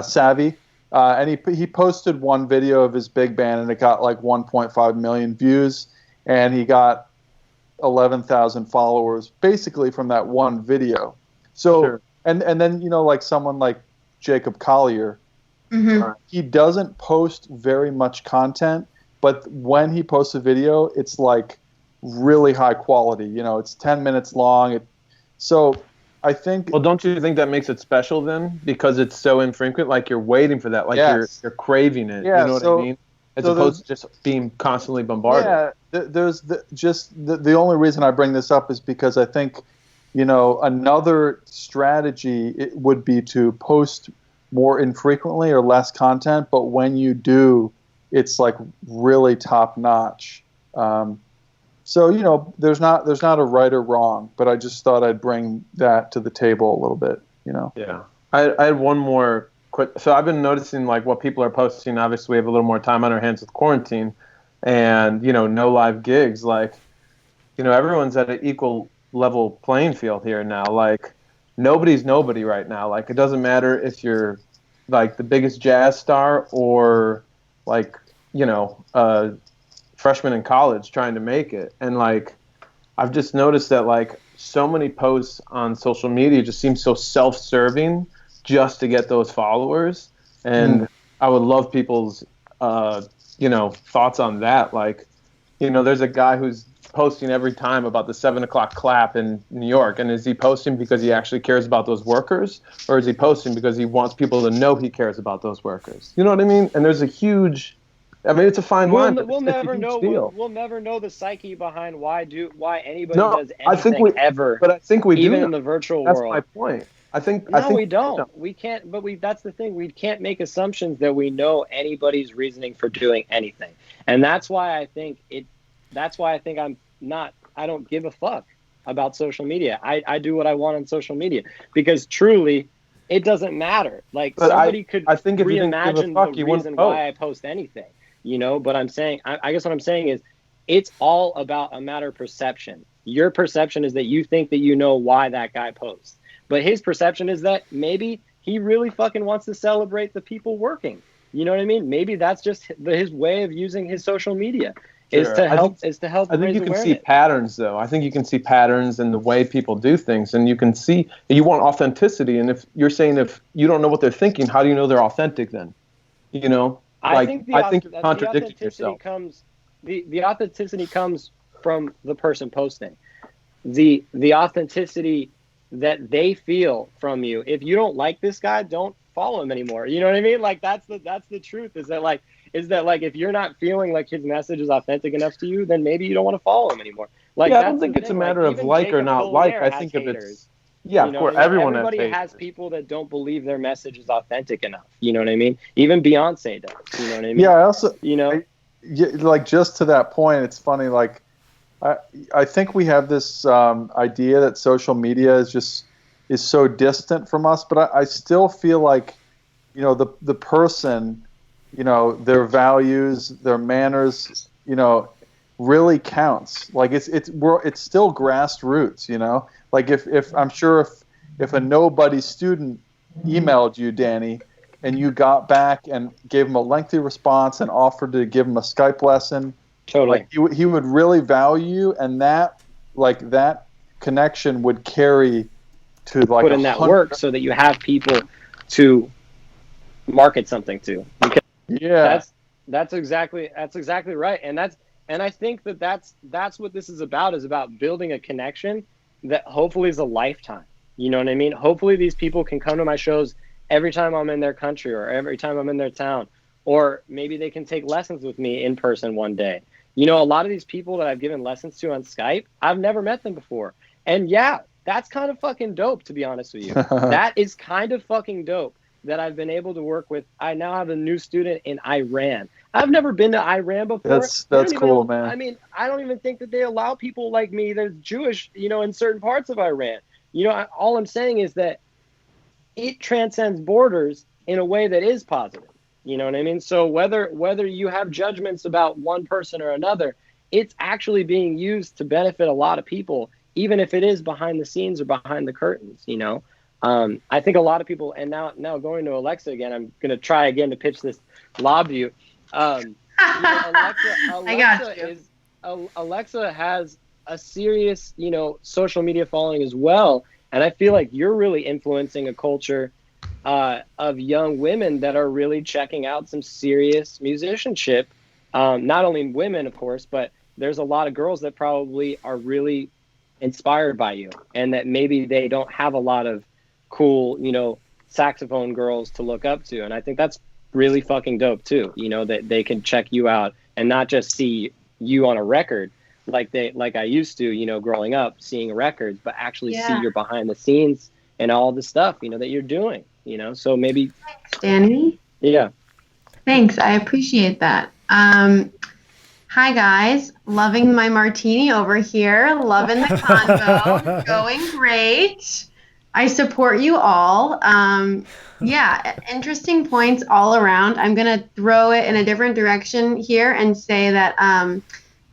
savvy, and he posted one video of his big band, and it got like 1.5 million views, and he got 11,000 followers basically from that one video. So, Sure. and then, you know, like someone like Jacob Collier, Mm-hmm. he doesn't post very much content, but when he posts a video, it's like really high quality. You know, it's 10 minutes long. So I think. Well, don't you think that makes it special then? Because it's so infrequent, like you're waiting for that, like Yes. you're craving it. Yeah, you know what so- I mean? As so opposed to just being constantly bombarded. Yeah, there's the only reason I bring this up is because I think, you know, another strategy it would be to post more infrequently or less content, but when you do, it's like really top notch. So, you know, there's not a right or wrong, but I just thought I'd bring that to the table a little bit, you know. Yeah. I had one more quick. So I've been noticing, like, what people are posting. Obviously, we have a little more time on our hands with quarantine, and, you know, no live gigs. Like, you know, everyone's at an equal level playing field here now. Like, nobody's nobody right now. Like, it doesn't matter if you're like the biggest jazz star or, like, you know, a freshman in college trying to make it. And, like, I've just noticed that, like, so many posts on social media just seem so self-serving just to get those followers. And I would love people's, you know, thoughts on that. Like, you know, there's a guy who's posting every time about the 7 o'clock clap in New York. And is he posting because he actually cares about those workers? Or is he posting because he wants people to know he cares about those workers? You know what I mean? And there's a huge, I mean, it's a fine line. But We'll it's never a huge know. deal. We'll never know the psyche behind why anybody No, does I think anything ever. But I think we do. Even know. in the virtual That's world. my point. I think We don't. We can't. But that's the thing. We can't make assumptions that we know anybody's reasoning for doing anything, and that's why I think I don't give a fuck about social media. I do what I want on social media because truly, it doesn't matter. Like, But somebody could I think if you didn't give a reimagine fuck, the you wouldn't reason post. why I post anything. You know, but I'm saying, I guess what I'm saying is, it's all about a matter of perception. Your perception is that you think that you know why that guy posts. But his perception is that maybe he really fucking wants to celebrate the people working. You know what I mean? Maybe that's just his way of using his social media is Sure. to help. I think raise you can awareness. see patterns, though. I think you can see patterns in the way people do things, and you can see you want authenticity. And if you're saying if you don't know what they're thinking, how do you know they're authentic then? You know, I think you're contradicting yourself. The authenticity comes from the person posting. The authenticity that they feel from you. If you don't like this guy, don't follow him anymore. You know what I mean? Like, that's the truth. Is that like if you're not feeling like his message is authentic enough to you, then maybe you don't want to follow him anymore. Like, Yeah, I that's don't think the it's a thing. matter of even like or Jacob not like. Collier I has think if haters. it's yeah, You of know course, what I mean? everyone Everybody has has haters. people that don't believe their message is authentic enough. You know what I mean? Even Beyonce does. You know what I mean? Yeah, I also, You know? like, just to that point, it's funny. Like, I think we have this idea that social media is so distant from us, but I still feel like, you know, the person, you know, their values, their manners, you know, really counts. Like it's still grassroots, you know. Like if I'm sure if a nobody student emailed you, Danny, and you got back and gave him a lengthy response and offered to give him a Skype lesson, Totally. like he would really value you, and that connection would carry to like put in that work so that you have people to market something to. Because that's exactly right, and I think that's what this is about building a connection that hopefully is a lifetime. You know what I mean? Hopefully these people can come to my shows every time I'm in their country or every time I'm in their town, or maybe they can take lessons with me in person one day. You know, a lot of these people that I've given lessons to on Skype, I've never met them before. And yeah, that's kind of fucking dope, to be honest with you. That is kind of fucking dope that I've been able to work with. I now have a new student in Iran. I've never been to Iran before. That's cool, man. I mean, I don't even think that they allow people like me that's Jewish, you know, in certain parts of Iran. You know, all I'm saying is that it transcends borders in a way that is positive. You know what I mean? So whether you have judgments about one person or another, it's actually being used to benefit a lot of people, even if it is behind the scenes or behind the curtains, you know? I think a lot of people, and now going to Alexa again, I'm going to try again to pitch this lob to you. You know, Alexa has a serious, you know, social media following as well. And I feel like you're really influencing a culture of young women that are really checking out some serious musicianship. Not only women, of course, but there's a lot of girls that probably are really inspired by you, and that maybe they don't have a lot of cool, you know, saxophone girls to look up to. And I think that's really fucking dope too, you know, that they can check you out and not just see you on a record like I used to, you know, growing up seeing records, but actually see your behind the scenes and all the stuff, you know, that you're doing, you know. So maybe Thanks, Danny. Yeah. Thanks. I appreciate that. Hi guys, loving my martini over here, loving the convo, going great. I support you all. Yeah, interesting points all around. I'm gonna throw it in a different direction here and say that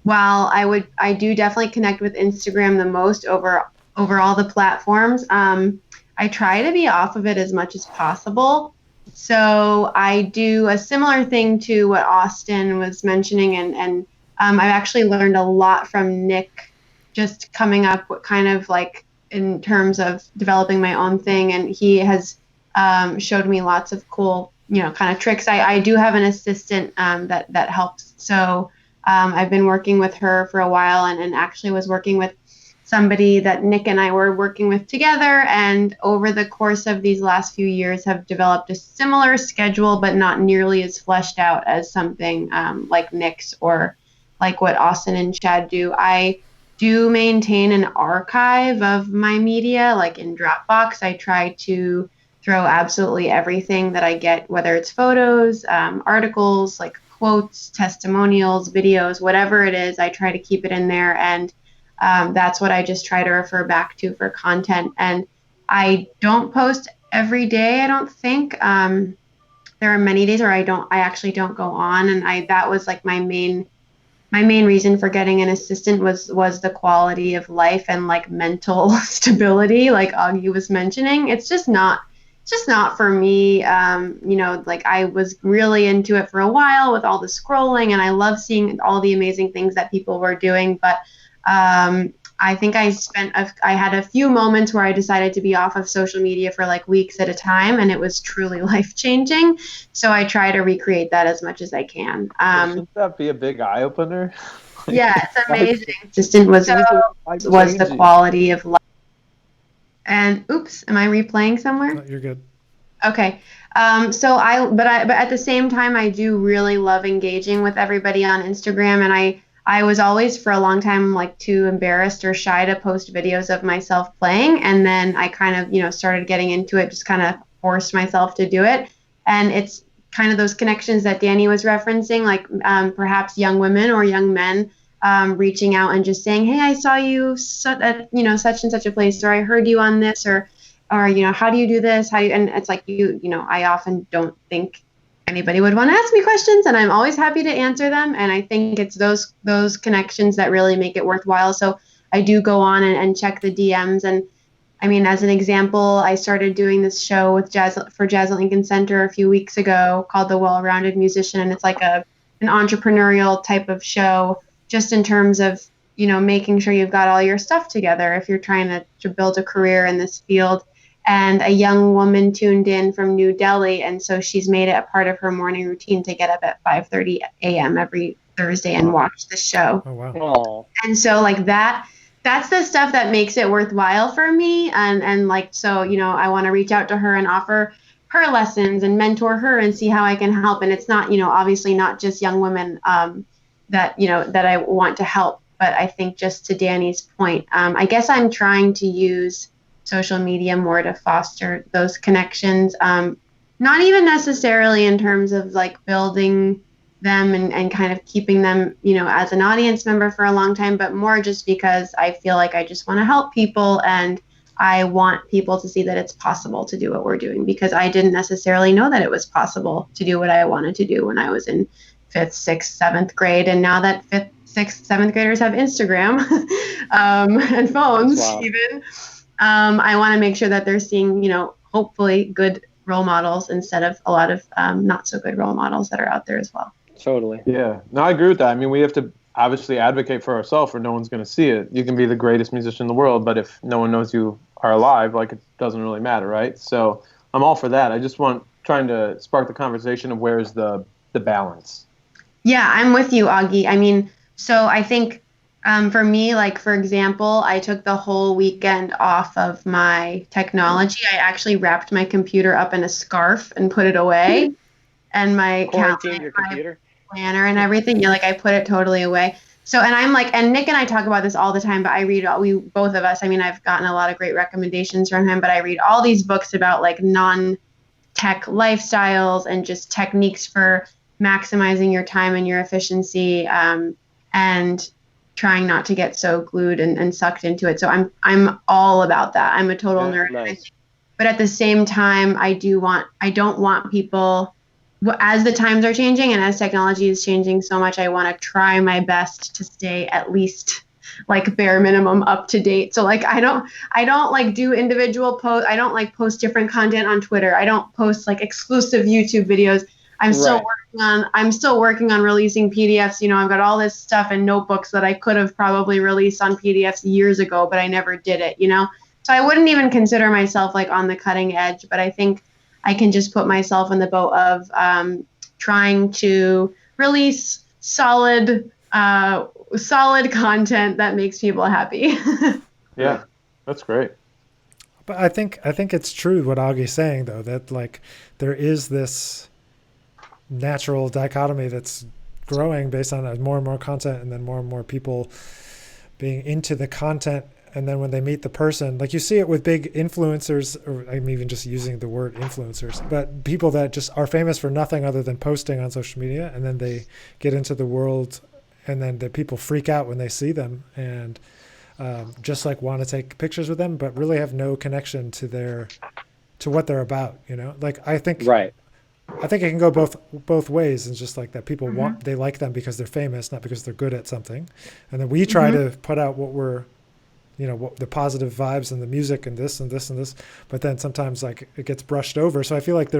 while I do definitely connect with Instagram the most over all the platforms, I try to be off of it as much as possible. So I do a similar thing to what Austin was mentioning, and I've actually learned a lot from Nick just coming up with kind of like in terms of developing my own thing, and he has showed me lots of cool, you know, kind of tricks. I do have an assistant that helps. So I've been working with her for a while, and actually was working with somebody that Nick and I were working with together, and over the course of these last few years have developed a similar schedule, but not nearly as fleshed out as something like Nick's or like what Austin and Chad do. I do maintain an archive of my media, like in Dropbox. I try to throw absolutely everything that I get, whether it's photos, articles, like quotes, testimonials, videos, whatever it is, I try to keep it in there. And that's what I just try to refer back to for content. And I don't post every day, I don't think. There are many days where I actually don't go on. And that was like my main reason for getting an assistant was the quality of life and like mental stability, like Augie was mentioning. It's just not for me. You know, like I was really into it for a while with all the scrolling, and I love seeing all the amazing things that people were doing. But I think I had a few moments where I decided to be off of social media for like weeks at a time, and it was truly life-changing. So I try to recreate that as much as I can. Shouldn't that be a big eye-opener? Yeah, it's amazing. Assistant was the quality of life. And oops, am I replaying somewhere? No, you're good. Okay. But at the same time, I do really love engaging with everybody on Instagram, and I was always for a long time like too embarrassed or shy to post videos of myself playing, and then I kind of, you know, started getting into it, just kind of forced myself to do it. And it's kind of those connections that Danny was referencing, like perhaps young women or young men reaching out and just saying, hey, I saw you at, you know, such and such a place, or I heard you on this, or you know, how do you do this? And it's like, you know, I often don't think anybody would want to ask me questions, and I'm always happy to answer them. And I think it's those connections that really make it worthwhile. So I do go on and check the DMs. And I mean, as an example, I started doing this show with Jazz at Lincoln Center a few weeks ago called The Well-Rounded Musician, and it's like an entrepreneurial type of show, just in terms of, you know, making sure you've got all your stuff together if you're trying to build a career in this field. And a young woman tuned in from New Delhi, and so she's made it a part of her morning routine to get up at 5:30 a.m. every Thursday and watch the show. Oh, wow. Oh, And so like that's the stuff that makes it worthwhile for me. And like, so, you know, I want to reach out to her and offer her lessons and mentor her and see how I can help. And it's not, you know, obviously not just young women that, you know, that I want to help. But I think just to Danny's point, I guess I'm trying to use social media more to foster those connections. Not even necessarily in terms of like building them and kind of keeping them, you know, as an audience member for a long time, but more just because I feel like I just want to help people, and I want people to see that it's possible to do what we're doing, because I didn't necessarily know that it was possible to do what I wanted to do when I was in 5th, 6th, 7th grade. And now that 5th, 6th, 7th graders have Instagram and phones, Wow. even, I want to make sure that they're seeing, you know, hopefully good role models instead of a lot of not so good role models that are out there as well. totally. Yeah, no, I agree with that. I mean, we have to obviously advocate for ourselves, or no one's going to see it. You can be the greatest musician in the world, but if no one knows you are alive, like, it doesn't really matter, right? So I'm all for that. I just trying to spark the conversation of where's the balance. Yeah, I'm with you, Augie. I mean, so I think for me, like, for example, I took the whole weekend off of my technology. I actually wrapped my computer up in a scarf and put it away, and my Quarantine your my computer. planner and everything. Yeah, like, I put it totally away. So, and I'm like, and Nick and I talk about this all the time, but both of us, I mean, I've gotten a lot of great recommendations from him, but I read all these books about like non-tech lifestyles and just techniques for maximizing your time and your efficiency, and trying not to get so glued and sucked into it. So I'm all about that. I'm a total nerd. Nice. But at the same time, I don't want people, as the times are changing and as technology is changing so much, I want to try my best to stay at least like bare minimum up to date. So like I don't like do individual posts. I don't like post different content on Twitter. I don't post like exclusive YouTube videos. I'm still working on releasing PDFs. You know, I've got all this stuff in notebooks that I could have probably released on PDFs years ago, but I never did it, you know? So I wouldn't even consider myself like on the cutting edge, but I think I can just put myself in the boat of trying to release solid content that makes people happy. Yeah, that's great. But I think it's true what Augie's saying, though, that like there is this natural dichotomy that's growing based on more and more content, and then more and more people being into the content. And then when they meet the person, like you see it with big influencers, or I'm even just using the word influencers, but people that just are famous for nothing other than posting on social media, and then they get into the world, and then the people freak out when they see them, and just like want to take pictures with them, but really have no connection to what they're about, you know? Like I think it can go both ways. And just like that, people they like them because they're famous, not because they're good at something. And then we try to put out what we're, you know, what the positive vibes and the music and this and this and this, but then sometimes like it gets brushed over. So I feel like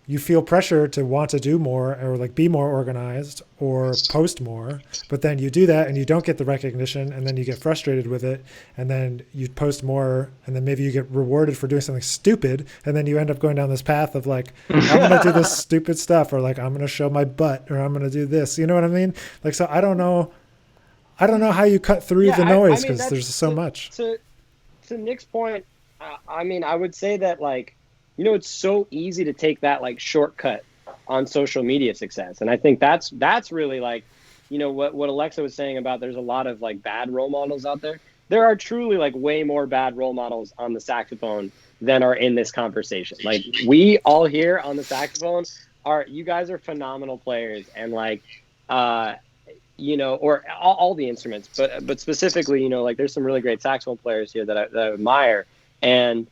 you feel pressure to want to do more, or like be more organized or post more, but then you do that and you don't get the recognition, and then you get frustrated with it, and then you post more, and then maybe you get rewarded for doing something stupid, and then you end up going down this path of like, I'm going to do this stupid stuff, or like I'm going to show my butt, or I'm going to do this, you know what I mean? Like, so I don't know how you cut through the noise, because there's so much. To Nick's point, I mean, I would say that like, you know, it's so easy to take that like shortcut on social media success. And I think that's really like, you know, what Alexa was saying about there's a lot of like bad role models out there. There are truly like way more bad role models on the saxophone than are in this conversation. Like we all here on the saxophone you guys are phenomenal players, and like, you know, or all the instruments, but specifically, you know, like there's some really great saxophone players here that I admire. And,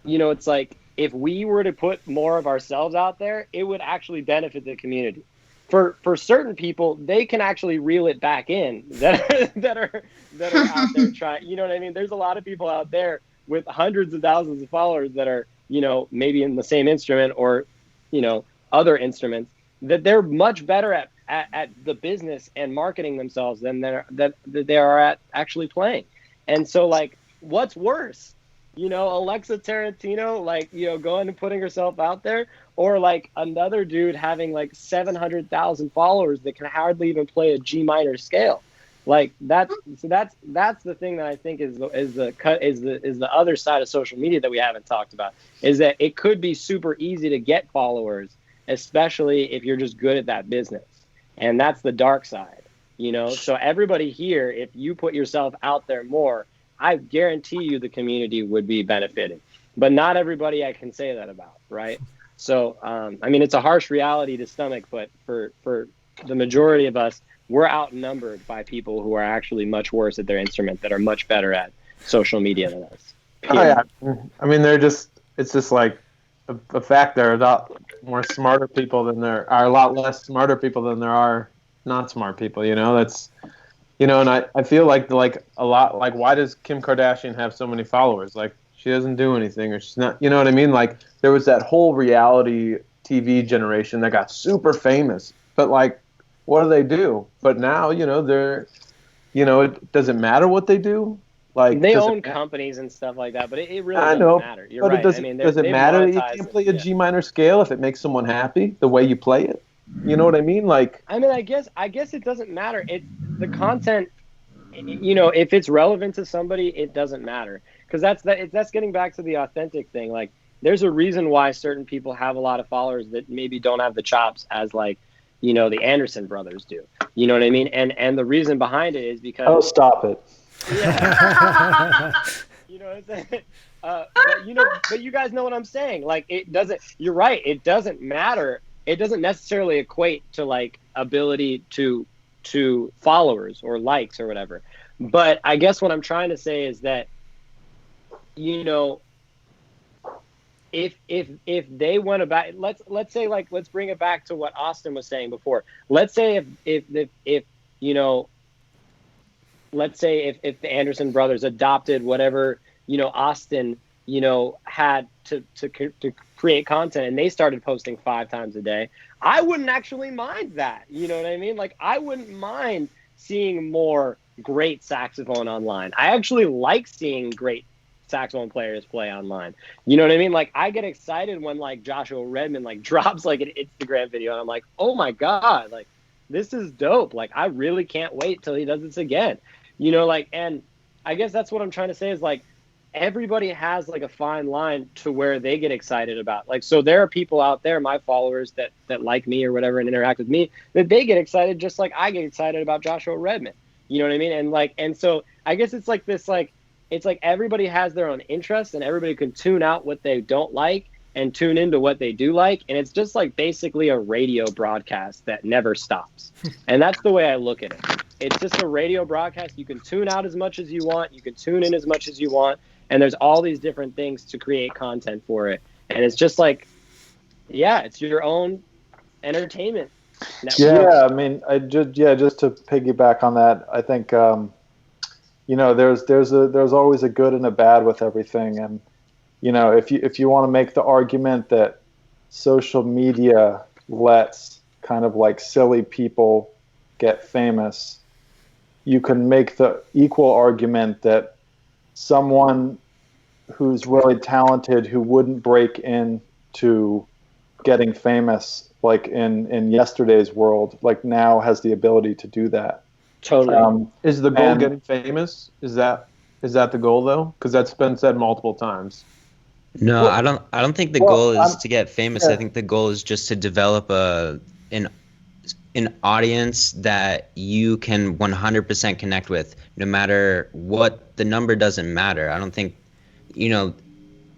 you know, it's like, if we were to put more of ourselves out there, it would actually benefit the community. For certain people, they can actually reel it back in that are out there trying. You know what I mean? There's a lot of people out there with hundreds of thousands of followers that are, maybe in the same instrument or, other instruments, that they're much better at the business and marketing themselves than they are at actually playing. And so, like, what's worse? Alexa Tarantino, like, going and putting herself out there, or like another dude having like 700,000 followers that can hardly even play a G minor scale. Like that's the thing that I think is the other side of social media that we haven't talked about, is that it could be super easy to get followers, especially if you're just good at that business. And that's the dark side, So everybody here, if you put yourself out there more, I guarantee you the community would be benefited. But not everybody I can say that about, right? So, it's a harsh reality to stomach, but for the majority of us, we're outnumbered by people who are actually much worse at their instrument, that are much better at social media than us. Oh, yeah. It's just like a fact. There are a lot more smarter people than there are, a lot less smarter people than there are not smart people, that's, and I feel like a lot, like, why does Kim Kardashian have so many followers? Like, she doesn't do anything, or she's not, you know what I mean? Like, there was that whole reality TV generation that got super famous, but like, what do they do? But now, they're, it doesn't matter what they do. Like, they own companies and stuff like that, but it really doesn't matter. You're right. Does it matter that you can't play a G minor scale if it makes someone happy the way you play it? You know what I mean? Like, I guess it doesn't matter. The content, if it's relevant to somebody, it doesn't matter. Because that's getting back to the authentic thing. Like, there's a reason why certain people have a lot of followers that maybe don't have the chops as, like, the Anderson brothers do. You know what I mean? And the reason behind it is because... Oh, stop it. Yeah. But you guys know what I'm saying. Like, it doesn't... You're right. It doesn't matter. It doesn't necessarily equate to, like, ability to followers or likes or whatever. But I guess what I'm trying to say is that, if they went about, let's say, like, let's bring it back to what Austin was saying before. Let's say if the Anderson brothers adopted whatever, Austin, had to create content, and they started posting 5 times a day, I wouldn't actually mind that. You know what I mean? Like, I wouldn't mind seeing more great saxophone online. I actually like seeing great saxophone players play online. You know what I mean? Like, I get excited when, like, Joshua Redman, like, drops, like, an Instagram video, and I'm like, oh my God, like, this is dope. Like, I really can't wait till he does this again. Like, and I guess that's what I'm trying to say is, like, everybody has, like, a fine line to where they get excited about. Like, so there are people out there, my followers that like me or whatever and interact with me, that they get excited just like I get excited about Joshua Redman. You know what I mean? And, like, and so I guess it's like this, like, it's like everybody has their own interests, and everybody can tune out what they don't like and tune into what they do like. And it's just like basically a radio broadcast that never stops. And that's the way I look at it. It's just a radio broadcast. You can tune out as much as you want. You can tune in as much as you want. And there's all these different things to create content for it. And it's just like, yeah, it's your own entertainment network. Yeah, just to piggyback on that, I think, there's always a good and a bad with everything. And, if you want to make the argument that social media lets kind of like silly people get famous, you can make the equal argument that someone who's really talented, who wouldn't break into getting famous, like in yesterday's world, like now has the ability to do that. Totally. Is the goal getting famous? Is that the goal though? Because that's been said multiple times. No, well, I don't think the goal is to get famous. Yeah. I think the goal is just to develop an audience that you can 100% connect with, no matter what. The number doesn't matter. I don't think,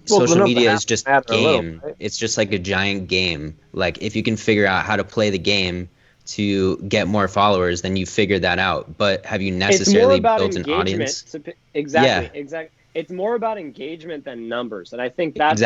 social media is just a game. Right? It's just like a giant game. Like, if you can figure out how to play the game to get more followers, then you figure that out. But have you necessarily built an audience? Exactly. it's more about engagement than numbers. And I think that's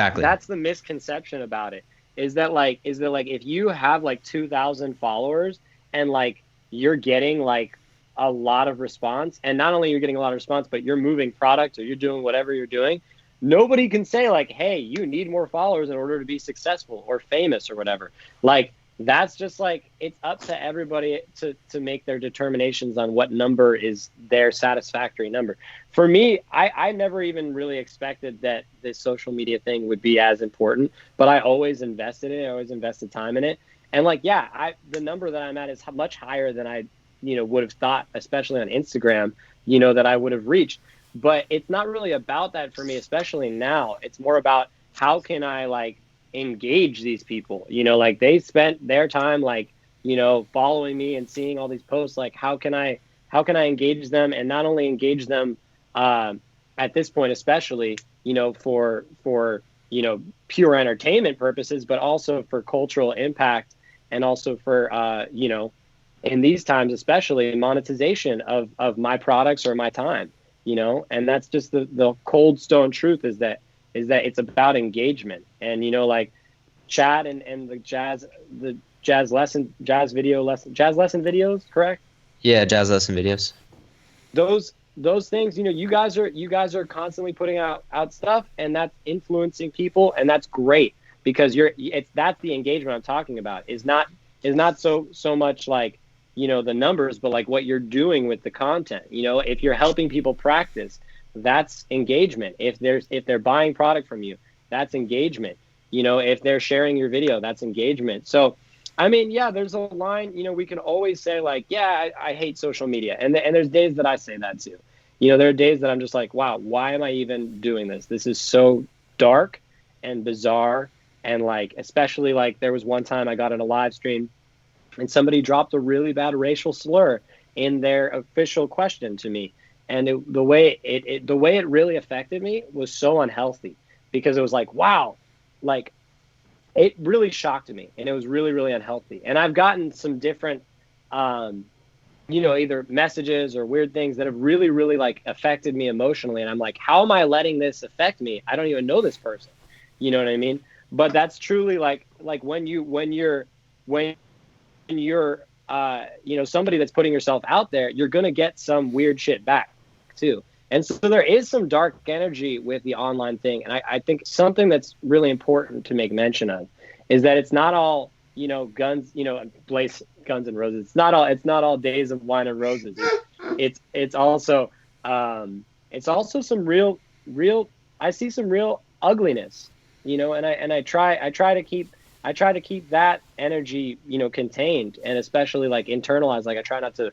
the misconception about it, is that like if you have like 2,000 followers and like you're getting like a lot of response, and not only you're getting a lot of response, but you're moving product or you're doing whatever you're doing, nobody can say like, hey, you need more followers in order to be successful or famous or whatever. Like, that's just like, it's up to everybody to make their determinations on what number is their satisfactory number. For me, I never even really expected that this social media thing would be as important, but I always invested in it. I always invested time in it. And like, yeah, the number that I'm at is much higher than I, would have thought, especially on Instagram, that I would have reached. But it's not really about that for me, especially now. It's more about how can I like engage these people, like they spent their time like, following me and seeing all these posts. Like, how can I engage them, and not only engage them at this point, especially, for pure entertainment purposes, but also for cultural impact, and also for, in these times, especially monetization of my products or my time, and that's just the cold stone truth is that it's about engagement. And, like Chad and the jazz lesson videos, correct? Yeah, jazz lesson videos. Those things, you guys are constantly putting out stuff, and that's influencing people, and that's great, because that's the engagement I'm talking about, is not so much like, the numbers, but like what you're doing with the content. If you're helping people practice, that's engagement. If they're buying product from you, that's engagement. If they're sharing your video, that's engagement. So, I mean, yeah, there's a line, we can always say like, yeah, I hate social media. And there's days that I say that too. There are days that I'm just like, wow, why am I even doing this? This is so dark and bizarre. And like, especially like there was one time I got in a live stream and somebody dropped a really bad racial slur in their official question to me. And the way it really affected me was so unhealthy, because it was like, wow, like it really shocked me, and it was really, really unhealthy. And I've gotten some different, either messages or weird things that have really, really like affected me emotionally. And I'm like, how am I letting this affect me? I don't even know this person. You know what I mean? But that's truly like when you're somebody that's putting yourself out there, you're going to get some weird shit back too. And so there is some dark energy with the online thing. And I think something that's really important to make mention of is that it's not all, guns, blaze guns and roses. It's not all days of wine and roses. It's also some real, I see some real ugliness, and I try to keep that energy, contained, and especially like internalized. Like I try not to,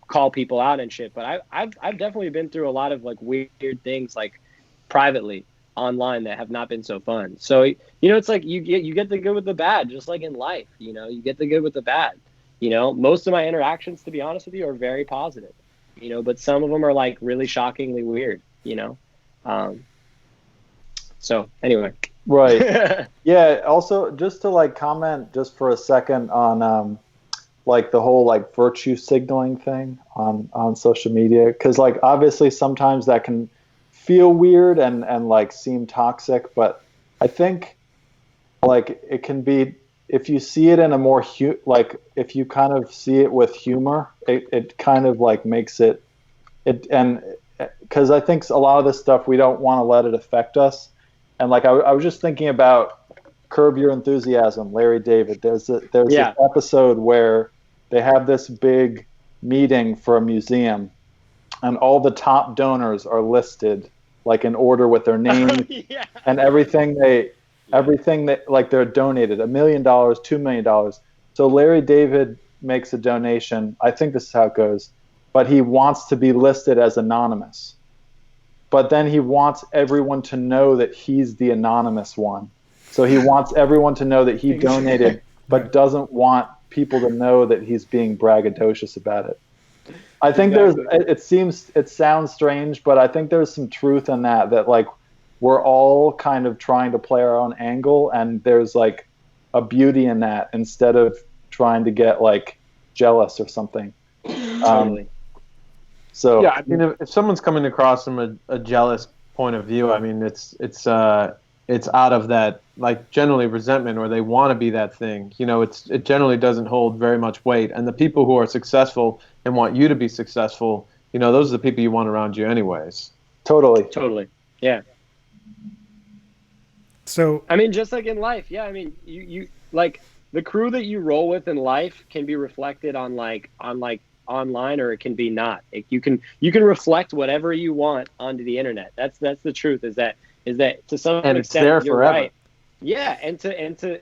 call people out and shit. But I've definitely been through a lot of like weird things, like privately online, that have not been so fun. So it's like you get the good with the bad, just like in life. You get the good with the bad. Most of my interactions, to be honest with you, are very positive. But some of them are like really shockingly weird. So anyway. Right. Yeah. Also, just to like comment just for a second on like the whole like virtue signaling thing on social media, because like obviously sometimes that can feel weird and like seem toxic, but I think like it can be, if you see it in a more like if you kind of see it with humor, it kind of like makes it and because I think a lot of this stuff we don't want to let it affect us. And like I was just thinking about Curb Your Enthusiasm, Larry David. There's this episode where they have this big meeting for a museum, and all the top donors are listed like in order with their name and everything that like they're donated, $1 million, $2 million. So Larry David makes a donation. I think this is how it goes, but he wants to be listed as anonymous. But then he wants everyone to know that he's the anonymous one. So he wants everyone to know that he donated, but doesn't want people to know that he's being braggadocious about it. I think it sounds strange, but I think there's some truth in that like we're all kind of trying to play our own angle, and there's like a beauty in that instead of trying to get like jealous or something. Totally. So Yeah, I mean, if someone's coming across from a jealous point of view, I mean, it's out of that, like, generally resentment, or they want to be that thing. You know, it generally doesn't hold very much weight. And the people who are successful and want you to be successful, you know, those are the people you want around you anyways. Totally. Yeah. So I mean, just like in life, yeah. I mean, you like the crew that you roll with in life can be reflected on online, or it can be not. You can reflect whatever you want onto the internet. That's the truth. Is that to some And it's extent there you're forever. right. Yeah, and to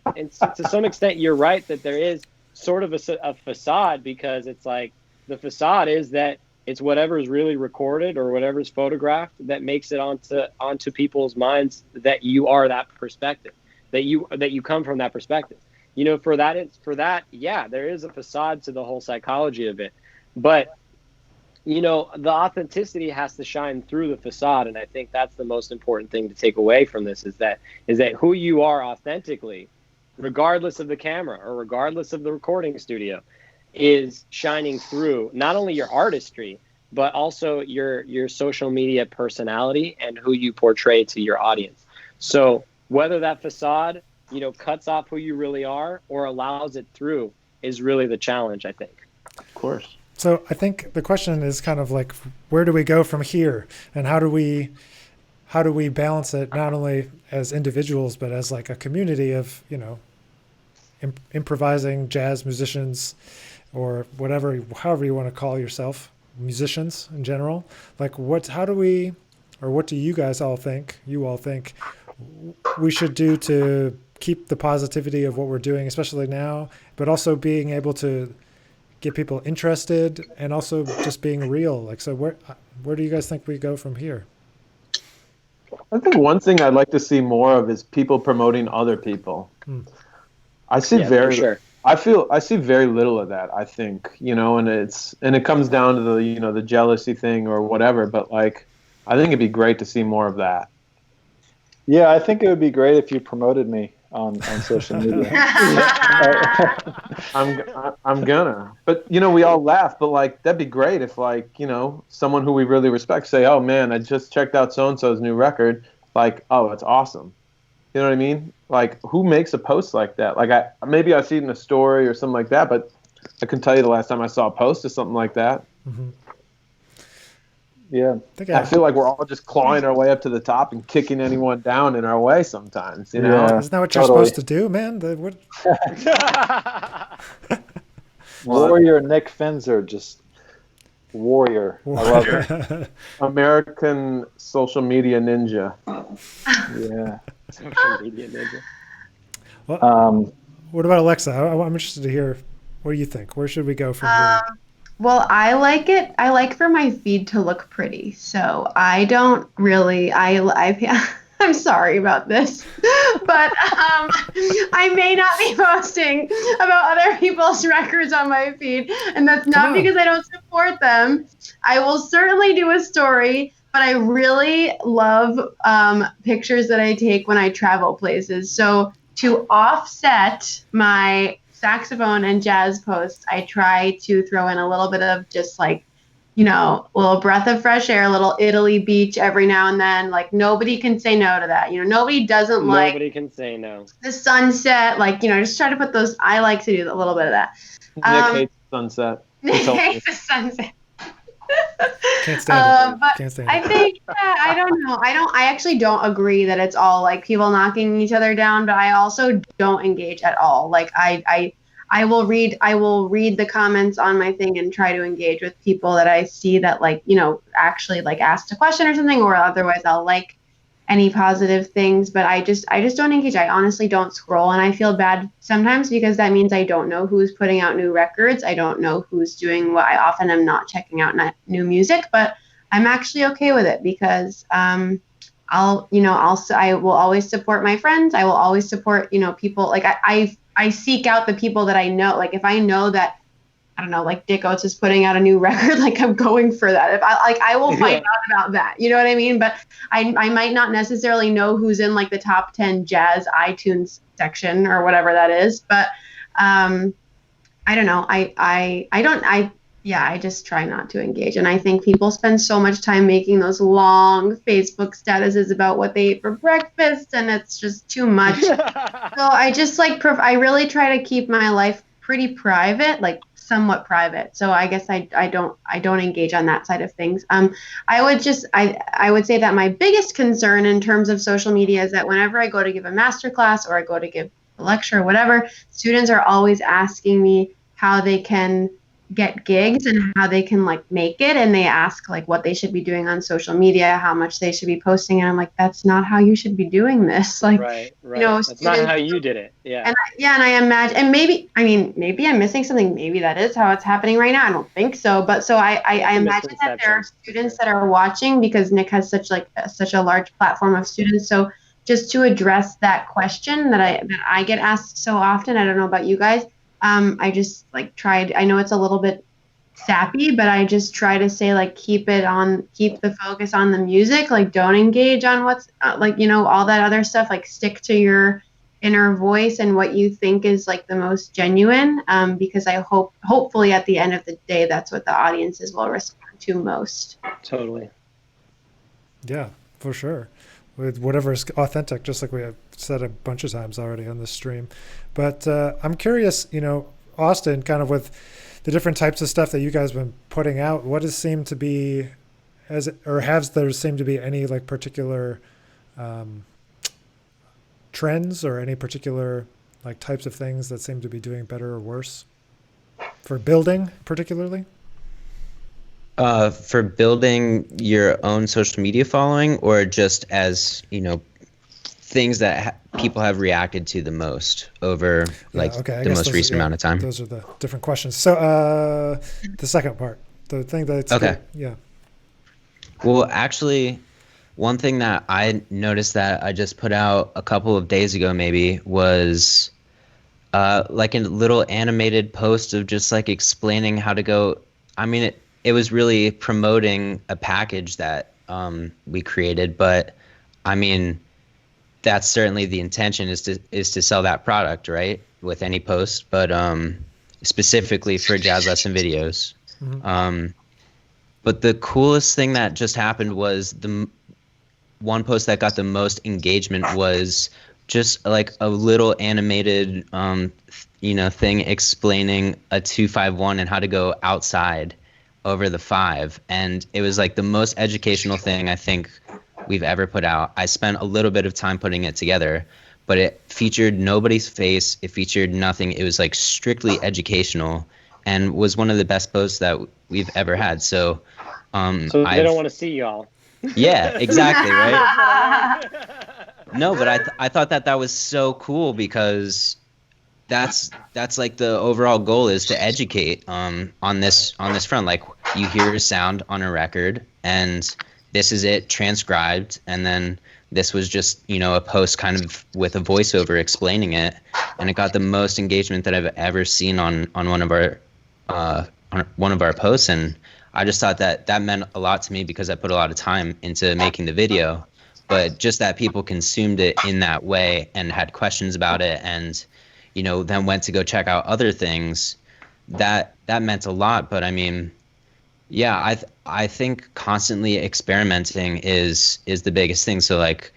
some extent you're right that there is sort of a facade, because it's like the facade is that it's whatever is really recorded or whatever is photographed that makes it onto people's minds that you are that perspective, that you come from that perspective. You know, for that, yeah, there is a facade to the whole psychology of it, but you know, the authenticity has to shine through the facade, and I think that's the most important thing to take away from this is that who you are authentically, regardless of the camera or regardless of the recording studio, is shining through not only your artistry, but also your social media personality and who you portray to your audience. So whether that facade, you know, cuts off who you really are or allows it through is really the challenge, I think. Of course. So I think the question is kind of like, where do we go from here, and how do we balance it, not only as individuals but as like a community of, you know, improvising jazz musicians, or whatever, however you want to call yourself, musicians in general. Like, what do you guys all think we should do to keep the positivity of what we're doing, especially now, but also being able to get people interested, and also just being real? Like, so where do you guys think we go from here? I think one thing I'd like to see more of is people promoting other people. I see I see very little of that, I think, you know, and it comes down to the, you know, the jealousy thing or whatever, but like, I think it'd be great to see more of that. yeah, I think it would be great if you promoted me on social media. I'm gonna, but you know, we all laugh, but like, that'd be great if, like, you know, someone who we really respect say, oh man, I just checked out so-and-so's new record. Like, oh, it's awesome. You know what I mean? Like, who makes a post like that? Like, maybe I see it in a story or something like that, but I can tell you the last time I saw a post of something like that. Mm-hmm. Yeah. I feel like we're all just clawing our way up to the top and kicking anyone down in our way sometimes, you know? Yeah. Isn't that what you're supposed to do, man? Warrior Nick Finzer, just warrior. I love it. American social media ninja. Yeah. Social media ninja. Well, what about Alexa? I'm interested to hear, what do you think? Where should we go from here? Well, I like for my feed to look pretty. So I don't really, I'm sorry about this, but I may not be posting about other people's records on my feed. And that's not because I don't support them. I will certainly do a story, but I really love pictures that I take when I travel places. So to offset my saxophone and jazz posts, I try to throw in a little bit of just like, you know, a little breath of fresh air, a little Italy beach every now and then. Like, nobody can say no to that. You know, nobody can say no. The sunset, like, you know, just try to put those. I like to do a little bit of that. Nick hates the sunset. Nick hates the sunset. Can't stand it. But Can't stand I think, I don't know. I actually don't agree that it's all like people knocking each other down, but I also don't engage at all. Like, I will read the comments on my thing and try to engage with people that I see that, like, you know, actually like asked a question or something, or otherwise I'll like any positive things, but I just don't engage. I honestly don't scroll, and I feel bad sometimes because that means I don't know who's putting out new records. I don't know who's doing what. I often am not checking out new music, but I'm actually okay with it because I will always support my friends. I will always support, you know, people. Like, I seek out the people that I know. Like, if I know that, I don't know, like Dick Oates is putting out a new record, like, I'm going for that. If I will find out about that. You know what I mean? But I might not necessarily know who's in like the top 10 jazz iTunes section or whatever that is. But I don't know. I yeah, I just try not to engage. And I think people spend so much time making those long Facebook statuses about what they ate for breakfast, and it's just too much. So I just like, I really try to keep my life pretty private, like somewhat private. So I guess I don't engage on that side of things. I would say that my biggest concern in terms of social media is that whenever I go to give a master class or I go to give a lecture or whatever, students are always asking me how they can get gigs and how they can like make it, and they ask like what they should be doing on social media, how much they should be posting, and I'm like, that's not how you should be doing this. Like, right. you know, That's not how you did it. Yeah. And I imagine, and maybe I'm missing something. Maybe that is how it's happening right now. I don't think so, but so I imagine that there are students that are watching because Nick has such a large platform of students. So just to address that question that I get asked so often, I don't know about you guys. I just like tried, I know it's a little bit sappy, but I just try to say like, keep the focus on the music, like don't engage on what's like, you know, all that other stuff, like stick to your inner voice and what you think is like the most genuine, because hopefully at the end of the day, that's what the audiences will respond to most. Totally. Yeah, for sure. With whatever is authentic, just like we have said a bunch of times already on this stream. But I'm curious, you know, Austin, kind of with the different types of stuff that you guys have been putting out, what has seemed to be, has there seemed to be any like particular trends or any particular like types of things that seem to be doing better or worse for building particularly? For building your own social media following, or just as, you know, things that people have reacted to the most over the most recent amount of time? Those are the different questions. So the second part, the thing that's okay. Yeah. Well, actually, one thing that I noticed that I just put out a couple of days ago maybe was like a little animated post of just like explaining how to go. I mean, it was really promoting a package that we created, but I mean, that's certainly the intention is to sell that product, right? With any post, but specifically for jazz lesson videos. Mm-hmm. But the coolest thing that just happened was the one post that got the most engagement was just like a little animated, thing explaining a 2-5-1 and how to go outside over the 5. And it was like the most educational thing I think we've ever put out. I spent a little bit of time putting it together, but it featured nobody's face. It featured nothing. It was like strictly educational and was one of the best posts that we've ever had. So they don't want to see y'all. Yeah, exactly, right? No, but I thought that was so cool because that's like the overall goal is to educate on this front. Like you hear a sound on a record and this is it transcribed, and then this was just, a post kind of with a voiceover explaining it, and it got the most engagement that I've ever seen on one of our posts, and I just thought that meant a lot to me because I put a lot of time into making the video, but just that people consumed it in that way and had questions about it, and then went to go check out other things, that meant a lot. But I mean, yeah, I think constantly experimenting is the biggest thing. So like,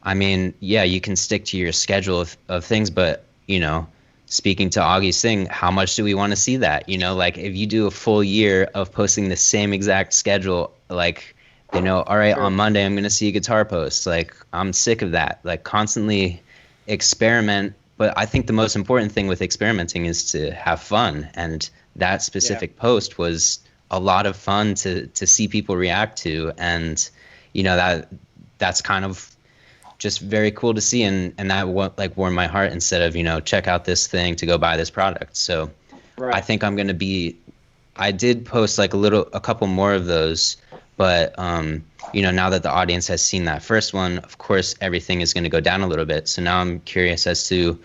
I mean, yeah, you can stick to your schedule of things, but speaking to Augie's thing, how much do we want to see that? Like if you do a full year of posting the same exact schedule, like, all right, on Monday I'm going to see a guitar post. Like I'm sick of that. Like constantly experiment. But I think the most important thing with experimenting is to have fun. And that specific post was a lot of fun to see people react to, and that's kind of just very cool to see, and that warmed my heart instead of check out this thing to go buy this product. So right. I think I'm gonna I did post like a couple more of those, but now that the audience has seen that first one, of course everything is going to go down a little bit. So now I'm curious as to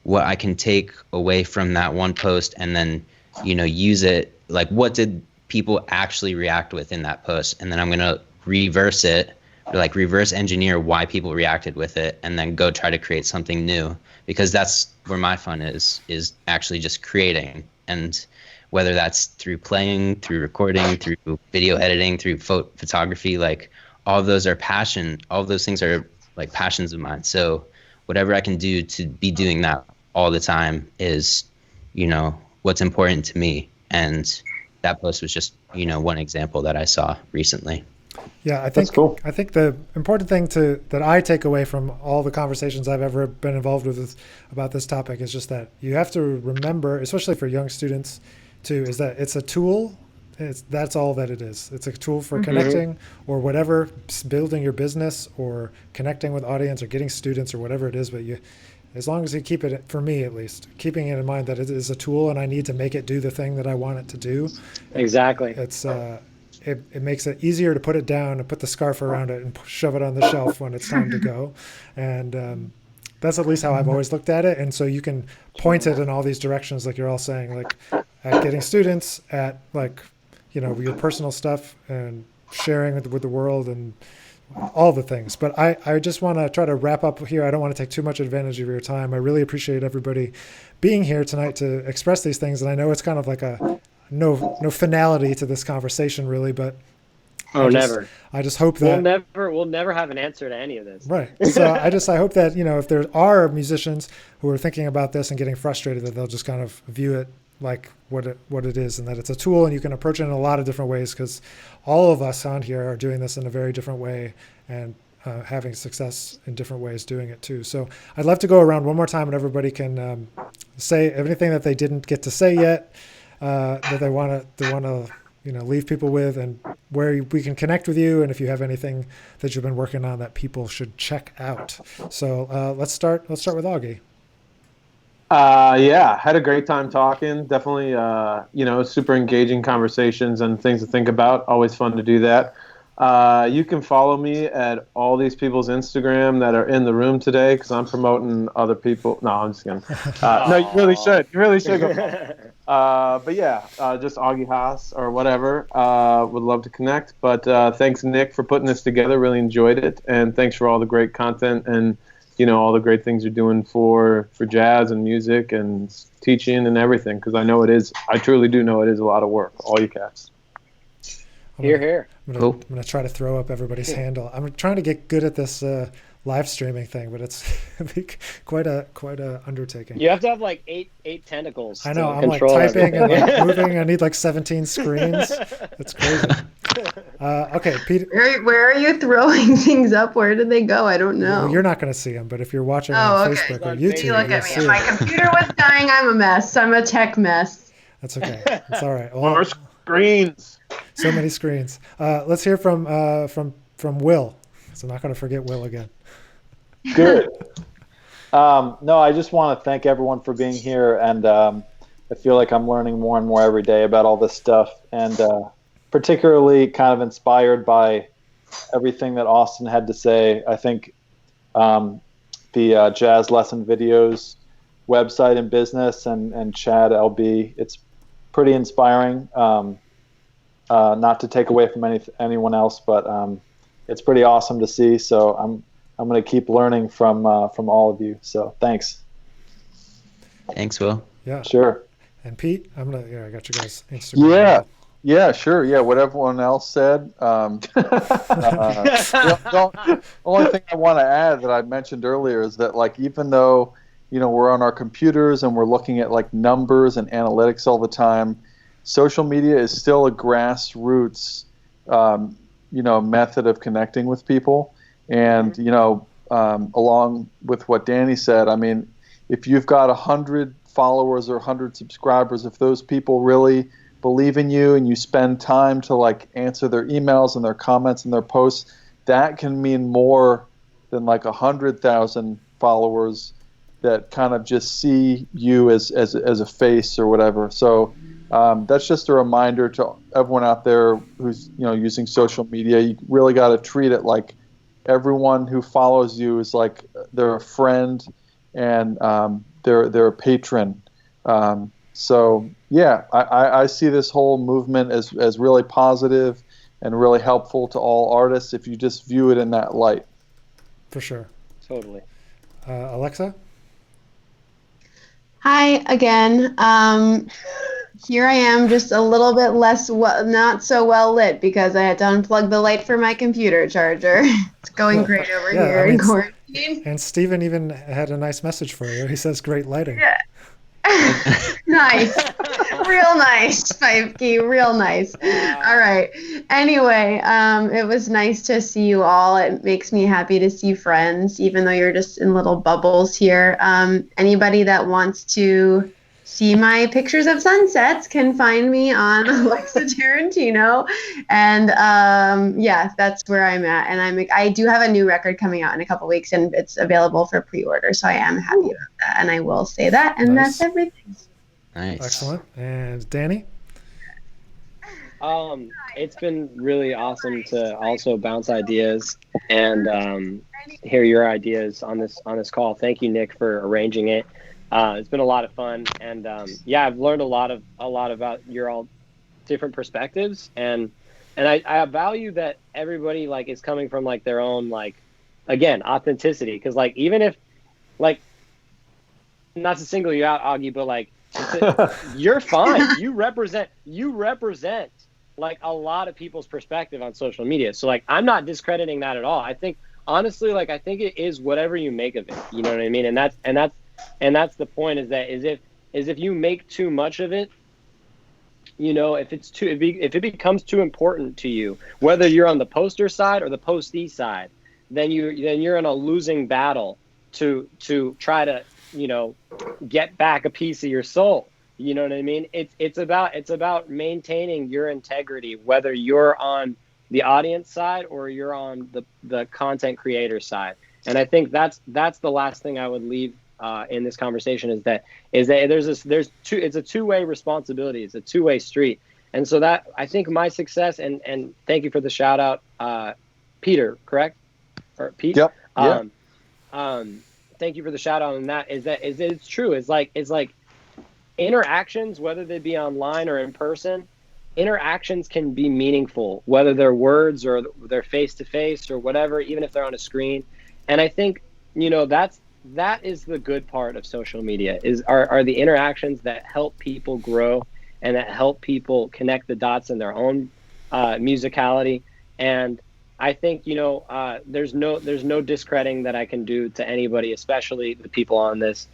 what I can take away from that one post and then use it, like what did people actually react with in that post, and then I'm going to reverse it, or like reverse engineer why people reacted with it, and then go try to create something new, because that's where my fun is actually just creating. And whether that's through playing, through recording, through video editing, through photography. Like all of those are passion. All of those things are like passions of mine. So whatever I can do to be doing that all the time is, what's important to me. And that post was just, one example that I saw recently. Yeah, I think That's cool. I think the important thing that I take away from all the conversations I've ever been involved with about this topic is just that you have to remember, especially for young students, too, is that it's a tool. That's all that it is. It's a tool for connecting or whatever, building your business or connecting with audience or getting students or whatever it is. But as long as you keep it, for me at least, keeping it in mind that it is a tool and I need to make it do the thing that I want it to do. Exactly. It makes it easier to put it down and put the scarf around it and shove it on the shelf when it's time to go. And that's at least how I've always looked at it. And so you can point it in all these directions, like you're all saying, like at getting students, at like, your personal stuff and sharing with the world and all the things. But I just want to try to wrap up here. I don't want to take too much advantage of your time. I really appreciate everybody being here tonight to express these things. And I know it's kind of like no finality to this conversation really, but never. I just hope that we'll never have an answer to any of this. Right. So I hope that, if there are musicians who are thinking about this and getting frustrated, that they'll just kind of view it like what it is, and that it's a tool and you can approach it in a lot of different ways, because all of us on here are doing this in a very different way and having success in different ways doing it too. So I'd love to go around one more time and everybody can say anything that they didn't get to say yet, that they want to leave people with, and where we can connect with you, and if you have anything that you've been working on that people should check out. So let's start with Augie. Had a great time talking. Definitely, super engaging conversations and things to think about. Always fun to do that. You can follow me at all these people's Instagram that are in the room today, because I'm promoting other people. No, I'm just kidding. No, you really should. You really should go. But yeah, just Augie Haas or whatever. Would love to connect. But thanks, Nick, for putting this together. Really enjoyed it. And thanks for all the great content and, all the great things you're doing for jazz and music and teaching and everything. Because I truly do know it is a lot of work. All you cats. Here. I'm gonna try to throw up everybody's handle. I'm trying to get good at this live streaming thing, but it's quite a undertaking. You have to have like eight tentacles. I know. I'm like control typing everything. and like moving. I need like 17 screens. It's crazy. Okay, Pete. Where are you throwing things up? Where did they go? I don't know. Well, you're not going to see them, but if you're watching on Facebook or YouTube, you look you'll at see me. My computer was dying. I'm a mess. I'm a tech mess. That's okay. It's all right. More screens. So many screens. Let's hear from Will. So I'm not going to forget Will again. Good. No, I just want to thank everyone for being here, and I feel like I'm learning more and more every day about all this stuff, and particularly kind of inspired by everything that Austin had to say. I think the Jazz Lesson Videos website and business and Chad LB, it's pretty inspiring. Not to take away from anyone else, but it's pretty awesome to see. So I'm going to keep learning from all of you. So thanks. Thanks, Will. Yeah. Sure. And Pete, I got you guys Instagram. Yeah, sure. Yeah, what everyone else said. Only thing I want to add that I mentioned earlier is that, like, even though, we're on our computers and we're looking at like numbers and analytics all the time, social media is still a grassroots, method of connecting with people. And, along with what Danny said, I mean, if you've got 100 followers or 100 subscribers, if those people really believe in you and you spend time to like answer their emails and their comments and their posts, that can mean more than like 100,000 followers that kind of just see you as a face or whatever. So that's just a reminder to everyone out there who's using social media. You really got to treat it like everyone who follows you is like they're a friend and they're a patron. So yeah, I see this whole movement as really positive and really helpful to all artists if you just view it in that light. For sure. Totally. Alexa? Hi again. here I am, just a little bit less, not so well lit because I had to unplug the light for my computer charger. It's going great over Yeah, here I mean, in quarantine. And Steven even had a nice message for you. He says, great lighting. Yeah. Nice. Real nice, 5Key. Real nice. All right. Anyway, it was nice to see you all. It makes me happy to see friends, even though you're just in little bubbles here. Anybody that wants to see my pictures of sunsets can find me on Alexa Tarantino. And yeah, that's where I'm at. And I do have a new record coming out in a couple weeks, and it's available for pre-order. So I am happy about that. And I will say that. And Nice. that's everything. Nice. Excellent. And Danny? It's been really awesome to also bounce ideas and hear your ideas on this call. Thank you, Nick, for arranging it. It's been a lot of fun, and yeah, I've learned a lot about your all different perspectives, and I value that everybody like is coming from like their own like, again, authenticity, because like even if like, not to single you out, Augie, but like you're fine. You represent like a lot of people's perspective on social media. So like I'm not discrediting that at all. I think honestly, like I think it is whatever you make of it. You know what I mean? And that's the point, is that if you make too much of it, you know, if it becomes too important to you, whether you're on the poster side or the postee side, then you're in a losing battle to try to, you know, get back a piece of your soul. You know what I mean? It's about maintaining your integrity, whether you're on the audience side or you're on the content creator side. And I think that's the last thing I would leave in this conversation, is that it's a two-way responsibility. It's a two-way street. And so that, I think my success, and thank you for the shout out, Peter, correct? Or Pete? Yep. Yeah. Thank you for the shout out on that. Is that it's true. It's like interactions, whether they be online or in person, interactions can be meaningful, whether they're words or they're face to face or whatever, even if they're on a screen. And I think, you know, that is the good part of social media, are the interactions that help people grow and that help people connect the dots in their own musicality. And I think, you know, there's no discrediting that I can do to anybody, especially the people on this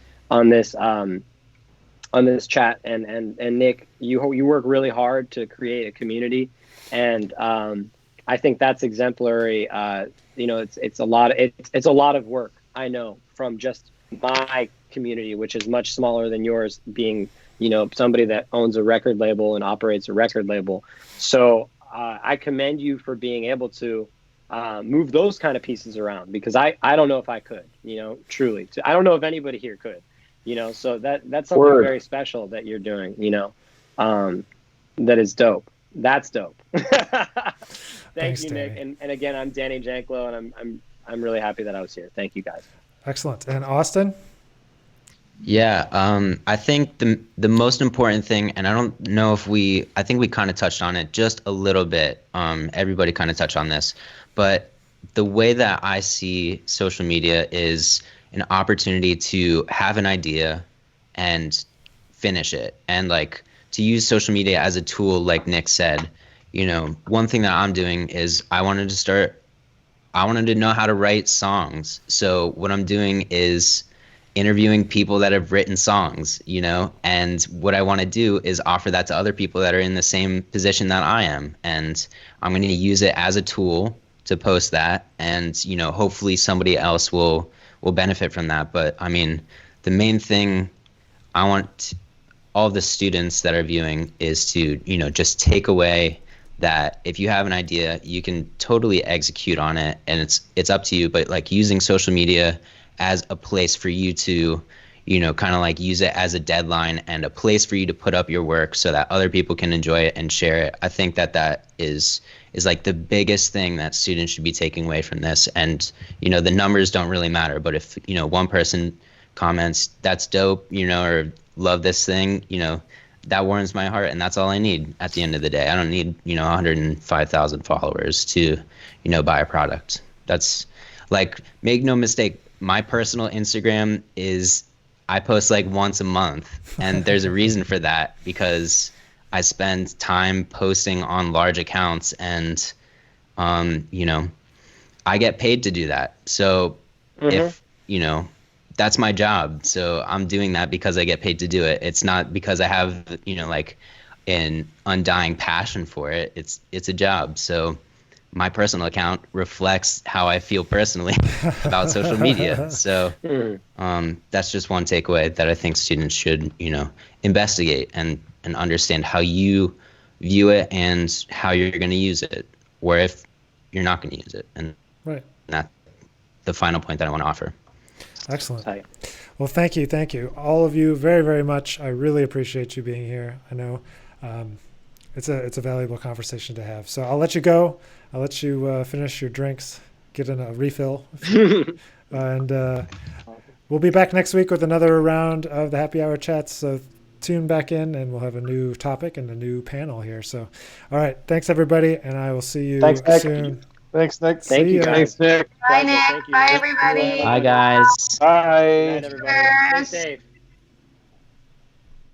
chat. And Nick, you work really hard to create a community, and I think that's exemplary. You know, it's a lot of work, I know, from just my community, which is much smaller than yours, being, you know, somebody that owns a record label and operates a record label. So I commend you for being able to move those kind of pieces around, because I don't know if I could, you know, truly. I don't know if anybody here could, you know, so that's something very special that you're doing, you know, that is dope. That's dope. Thanks, you, Nick. And again, I'm Danny Janklow, and I'm really happy that I was here. Thank you, guys. Excellent. And Austin? Yeah, I think the most important thing, and I don't know if I think we kind of touched on it just a little bit. Everybody kind of touched on this, but the way that I see social media is an opportunity to have an idea and finish it, and like to use social media as a tool, like Nick said. You know, one thing that I'm doing is I wanted to know how to write songs. So what I'm doing is interviewing people that have written songs, you know, and what I want to do is offer that to other people that are in the same position that I am. And I'm going to use it as a tool to post that. And, you know, hopefully somebody else will benefit from that. But I mean, the main thing I want all the students that are viewing is to, you know, just take away that if you have an idea, you can totally execute on it, and it's up to you. But like using social media as a place for you to, you know, kind of like use it as a deadline and a place for you to put up your work so that other people can enjoy it and share it. I think that is like the biggest thing that students should be taking away from this. And, you know, the numbers don't really matter, but if, you know, one person comments, that's dope, you know, or love this thing, you know, that warms my heart, and that's all I need at the end of the day. I don't need, you know, 105,000 followers to, you know, buy a product. That's like, make no mistake, my personal Instagram is I post like once a month, and there's a reason for that, because I spend time posting on large accounts, and you know, I get paid to do that. So if, you know, that's my job. So I'm doing that because I get paid to do it. It's not because I have, you know, like an undying passion for it. It's a job. So my personal account reflects how I feel personally about social media. So that's just one takeaway that I think students should, you know, investigate and understand how you view it and how you're going to use it, or if you're not going to use it. And Right. that's the final point that I want to offer. Excellent. Hi. Well, thank you, all of you, very, very much. I really appreciate you being here. I know it's a valuable conversation to have. So I'll let you go. I'll let you finish your drinks, get in a refill, and we'll be back next week with another round of the Happy Hour chats. So tune back in, and we'll have a new topic and a new panel here. So, all right, thanks everybody, and I will see you Thanks, Nick. soon. Thanks, Nick. Thank See you, ya. guys. Thanks, Nick. Bye, Thank Nick. you. Bye, everybody. Bye, guys. Bye. Good night, everybody. Stay Cheers. safe.